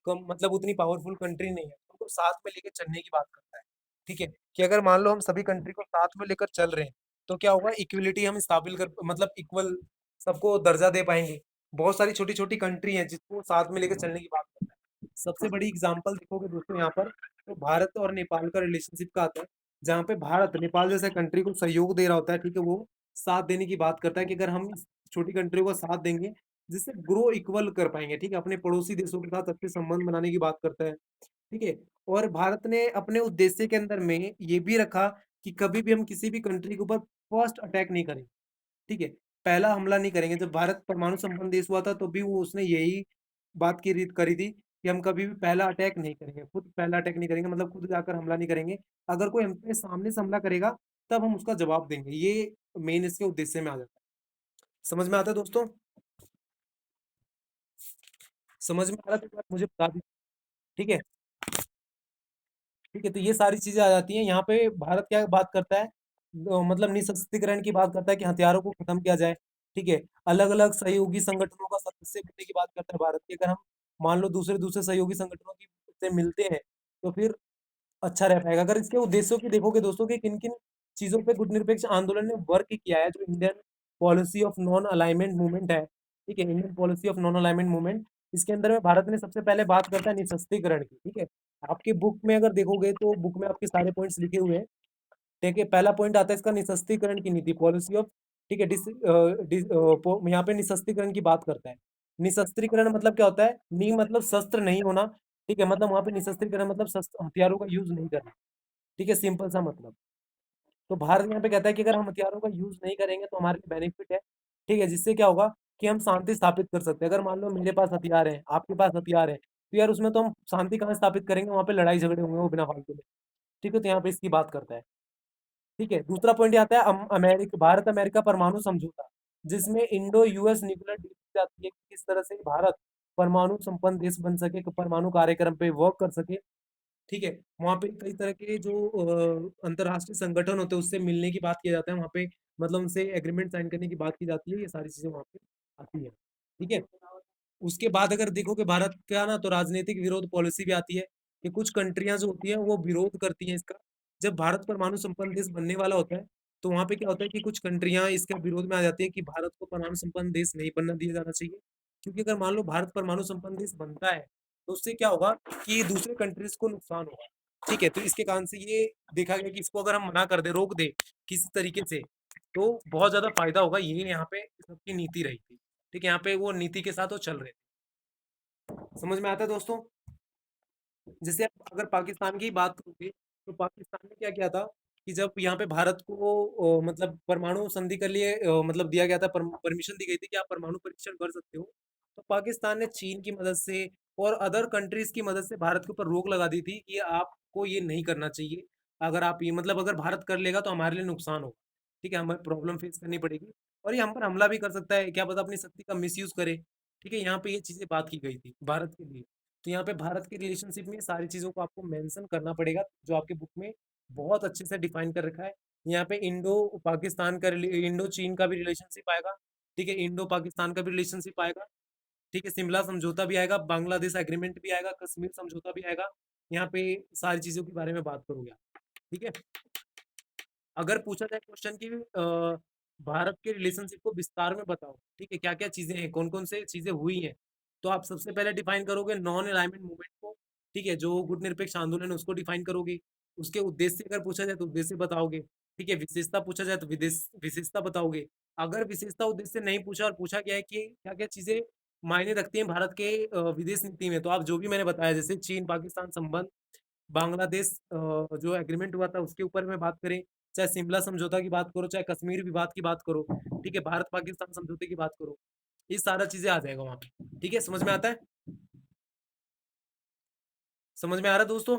कम मतलब उतनी पावरफुल कंट्री नहीं है, उनको साथ में लेकर चलने की बात करता है। ठीक है, कि अगर मान लो हम सभी कंट्री को साथ में लेकर चल रहे हैं, तो क्या होगा, इक्वलिटी हम स्थापित कर मतलब इक्वल सबको दर्जा दे पाएंगे। बहुत सारी छोटी छोटी कंट्री हैं जिसको साथ में लेकर चलने की बात करता है। सबसे बड़ी एग्जाम्पल देखोगे दोस्तों यहाँ पर, तो भारत और नेपाल का रिलेशनशिप का आता है, जहाँ पे भारत नेपाल जैसे कंट्री को सहयोग दे रहा होता है। ठीक है, वो साथ देने की बात करता है कि अगर हम इस छोटी कंट्री को साथ देंगे, जिससे ग्रो इक्वल कर पाएंगे। ठीक है, अपने पड़ोसी देशों के साथ अच्छे संबंध बनाने की बात करता है। ठीक है, और भारत ने अपने उद्देश्य के अंदर में ये भी रखा कि कभी भी हम किसी भी कंट्री के ऊपर फर्स्ट अटैक नहीं करेंगे। ठीक है, पहला हमला नहीं करेंगे। जब भारत परमाणु संपन्न देश हुआ था तो भी वो उसने यही बात की रीत करी थी कि हम कभी भी पहला अटैक नहीं करेंगे, खुद पहला अटैक नहीं करेंगे, मतलब खुद जाकर हमला नहीं करेंगे। अगर कोई हम पे सामने से हमला करेगा तब हम उसका जवाब देंगे। ये मेन इसके उद्देश्य में आ जाता है। समझ में आता है दोस्तों। समझ में आ रहा है तो एक बार मुझे बता दीजिए। ठीक है। ठीक है, तो ये सारी चीजें आ जाती हैं यहाँ पे। भारत क्या बात करता है, मतलब निशस्त्रीकरण की बात करता है कि हथियारों को खत्म किया जाए। ठीक है, अलग अलग सहयोगी संगठनों का सदस्य बनने की बात करता है भारत की। अगर हम मान लो दूसरे दूसरे सहयोगी संगठनों की से मिलते हैं तो फिर अच्छा रह पाएगा। अगर इसके उद्देश्यों की देखोगे दोस्तों कि किन किन चीजों पे गुटनिरपेक्ष आंदोलन ने वर्क किया है, जो Indian policy of non alignment movement है। ठीक है, Indian policy of non alignment movement, इसके अंदर में भारत ने सबसे पहले बात करता है निशस्त्रीकरण की। ठीक है, आपकी बुक में अगर देखोगे तो बुक में आपके सारे पॉइंट्स लिखे हुए हैं। ठीक है, पहला पॉइंट आता है इसका निशस्त्रीकरण की नीति, पॉलिसी ऑफ, ठीक है, यहाँ पे निशस्त्रीकरण की बात करता है। निशस्त्रीकरण मतलब क्या होता है? नी मतलब शस्त्र नहीं होना, ठीक है, मतलब वहां पे निशस्त्रीकरण मतलब शस्त्र हथियारों का यूज नहीं करना, ठीक है, सिंपल सा मतलब। तो भारत यहाँ पे कहता है कि अगर हम हथियारों का यूज नहीं करेंगे तो हमारे लिए बेनिफिट है, ठीक है, जिससे क्या होगा कि हम शांति स्थापित कर सकते हैं। अगर मान लो मेरे पास हथियार है, आपके पास हथियार है, तो यार उसमें तो हम शांति कहाँ स्थापित करेंगे, वहां पे लड़ाई झगड़े होंगे वो बिना फालतू में, ठीक है, तो यहाँ पे इसकी बात करता है। ठीक है, दूसरा पॉइंट आता है अमेरिका, भारत अमेरिका परमाणु समझौता, जिसमें इंडो यूएस न्यूक्लियर डील की जाती है कि किस तरह से भारत परमाणु संपन्न देश बन सके, परमाणु कार्यक्रम पे वर्क कर सके, ठीक है। वहाँ पे कई तरह के जो अंतर्राष्ट्रीय संगठन होते हैं उससे मिलने की बात की जाता है वहाँ पे, मतलब उनसे एग्रीमेंट साइन करने की बात की जाती है, ये सारी चीजें वहाँ पे आती है, ठीक है। उसके बाद अगर देखो कि भारत का ना तो राजनीतिक विरोध पॉलिसी भी आती है, कि कुछ कंट्रियां जो होती हैं वो विरोध करती हैं इसका। जब भारत परमाणु संपन्न देश बनने वाला होता है तो वहां पे क्या होता है कि कुछ कंट्रियां इसके विरोध में आ जाती है कि भारत को परमाणु संपन्न देश नहीं बनना दिया जाना चाहिए, क्योंकि अगर मान लो भारत परमाणु संपन्न देश बनता है तो उससे क्या होगा कि दूसरे कंट्रीज को नुकसान होगा, ठीक है। तो इसके कारण से ये देखा गया कि इसको अगर हम मना कर दे, रोक दे किसी तरीके से, तो बहुत ज्यादा फायदा होगा, ये यहाँ पे सबकी नीति रही थी, ठीक है। यहाँ पे वो नीति के साथ वो चल रहे थे, समझ में आता है दोस्तों। जैसे आप अगर पाकिस्तान की बात करोगे तो पाकिस्तान ने क्या किया था कि जब यहाँ पे भारत को मतलब परमाणु संधि के लिए मतलब दिया गया था, परमिशन दी गई थी कि आप परमाणु परीक्षण कर सकते हो, तो पाकिस्तान ने चीन की मदद से और अदर कंट्रीज की मदद से भारत के ऊपर रोक लगा दी थी कि आपको ये नहीं करना चाहिए। अगर आप ये मतलब अगर भारत कर लेगा तो हमारे लिए नुकसान होगा, ठीक है, हमें प्रॉब्लम फेस करनी पड़ेगी, और ये हम पर हमला भी कर सकता है, क्या पता अपनी शक्ति का मिसयूज करे, ठीक है। यहाँ पे ये चीजें बात की गई थी भारत के लिए। तो यहाँ पे भारत की रिलेशनशिप में सारी चीजों को आपको मेंशन करना पड़ेगा, जो आपके बुक में बहुत अच्छे से डिफाइन कर रखा है। यहाँ पे इंडो पाकिस्तान का इंडो चीन का भी रिलेशनशिप आएगा, ठीक है, इंडो पाकिस्तान का भी रिलेशनशिप आएगा, ठीक है, शिमला समझौता भी आएगा, बांग्लादेश एग्रीमेंट भी आएगा, कश्मीर समझौता भी आएगा। यहाँ पे सारी चीजों के बारे में बात करूंगा, ठीक है। अगर पूछा जाए क्वेश्चन की भारत के रिलेशनशिप को विस्तार में बताओ, ठीक है, क्या क्या चीजें हैं, कौन कौन से चीजें हुई हैं, तो आप सबसे पहले डिफाइन करोगे नॉन अलाइनमेंट मूवमेंट को, ठीक है, जो गुटनिरपेक्ष आंदोलन है उसको डिफाइन करोगे। उसके उद्देश्य अगर पूछा जाए तो उद्देश्य बताओगे, ठीक है। विशेषता पूछा जाए तो विशेषता बताओगे। अगर विशेषता उद्देश्य नहीं पूछा और पूछा गया है कि क्या क्या चीजें मायने रखती हैं भारत के विदेश नीति में, तो आप जो भी मैंने बताया जैसे चीन पाकिस्तान संबंध, बांग्लादेश जो एग्रीमेंट हुआ था उसके ऊपर में बात करें, चाहे शिमला समझौता की बात करो, चाहे कश्मीर विवाद की बात करो, ठीक है, भारत पाकिस्तान समझौते की बात करो, ये सारा चीजें आ जाएगा वहां पे, ठीक है। समझ में आता है? समझ में आ रहा है दोस्तों?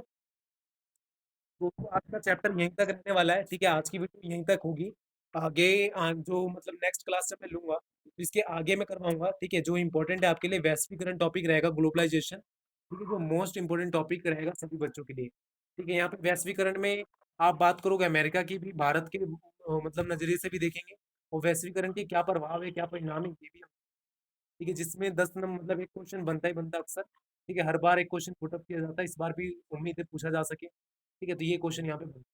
दोस्तों आज का चैप्टर यहीं तक रहने वाला है, ठीक है, आज की वीडियो यहीं तक होगी। आगे जो मतलब नेक्स्ट क्लास जब मैं लूंगा तो इसके आगे मैं करवाऊंगा, ठीक है, जो इंपॉर्टेंट है आपके लिए वैश्वीकरण टॉपिक रहेगा, ग्लोबलाइजेशन, ठीक है, जो मोस्ट इंपॉर्टेंट टॉपिक रहेगा सभी बच्चों के लिए, ठीक है। यहाँ पे वैश्वीकरण में आप बात करोगे अमेरिका की भी, भारत के मतलब नजरिए से भी देखेंगे, और वैश्वीकरण के क्या प्रभाव है, क्या परिणाम है, ये भी ठीक है, जिसमें 10 नंबर मतलब एक क्वेश्चन बनता ही बनता है अक्सर, ठीक है, हर बार एक क्वेश्चन पुटअप किया जाता है, इस बार भी उम्मीद है पूछा जा सके, ठीक है, तो ये क्वेश्चन यहाँ पे बनता है।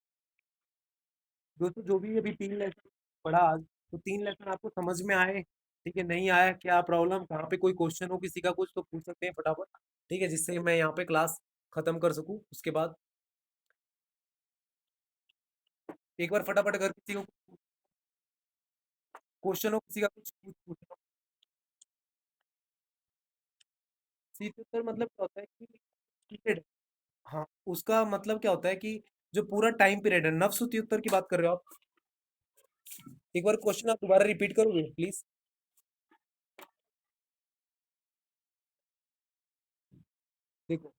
दोस्तों जो भी अभी 3 लेसन पढ़ा आज, तो 3 लेसन आपको समझ में आए, ठीक है, नहीं आया क्या प्रॉब्लम, कहाँ पे कोई क्वेश्चन हो किसी का कुछ तो पूछ सकते हैं फटाफट, ठीक है, जिससे मैं यहाँ पे क्लास खत्म कर सकूँ। उसके बाद एक बार फटाफट अगर किसी को क्वेश्चन हो किसी का कुछ पूछना, सीधे मतलब क्या होता है कि पीरियड, हाँ, उसका मतलब क्या होता है कि जो पूरा टाइम पीरियड है, नफसूती उत्तर की बात कर रहे हो आप, एक बार क्वेश्चन आप दोबारा रिपीट करोगे प्लीज? देखो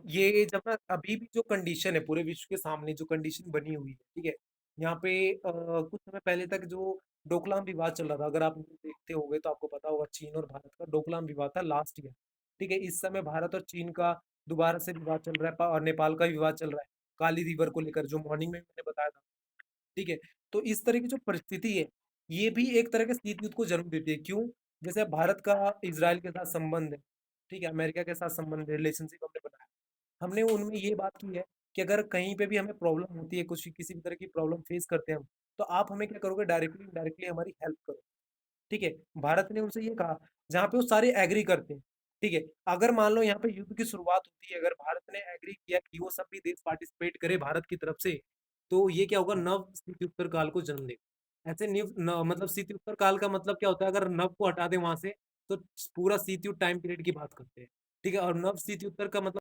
ये जब ना अभी भी जो कंडीशन है पूरे विश्व के सामने जो कंडीशन बनी हुई है, ठीक है, यहाँ पे कुछ समय पहले तक जो डोकलाम विवाद चल रहा था, अगर आप देखते होंगे तो आपको पता होगा, चीन और भारत का डोकलाम विवाद था लास्ट ईयर, ठीक है। इस समय भारत और चीन का दोबारा से विवाद चल रहा है, और नेपाल का विवाद चल रहा है काली रिवर को लेकर, जो मॉर्निंग में मैंने बताया था, ठीक है। तो इस तरह की जो परिस्थिति है ये भी एक तरह के शीत युद्ध को जन्म देती है, क्यों? जैसे अब भारत का इसराइल के साथ संबंध है, ठीक है, अमेरिका के साथ संबंध है, रिलेशनशिप हमने बनाया, हमने उनमें ये बात की है कि अगर कहीं पे भी हमें प्रॉब्लम होती है, कुछ किसी भी तरह की प्रॉब्लम फेस करते हैं हम, तो आप हमें क्या करोगे, डायरेक्टली डायरेक्टली हमारी हेल्प करो, ठीक है। भारत ने उनसे ये कहा जहाँ पे वो सारे एग्री करते हैं, ठीक है। अगर मान लो यहाँ पे युद्ध की शुरुआत होती है, अगर भारत ने एग्री किया कि वो सब भी देश पार्टिसिपेट करे भारत की तरफ से, तो ये क्या होगा, नव स्थित्युत्तर काल को जन्म देगा। ऐसे मतलब स्थित्युत्तर काल का मतलब क्या होता है, अगर नव को हटा दें वहां से तो पूरा स्थित्यु टाइम पीरियड की बात करते हैं। ठीक है, और नव स्थित्युत्तर का मतलब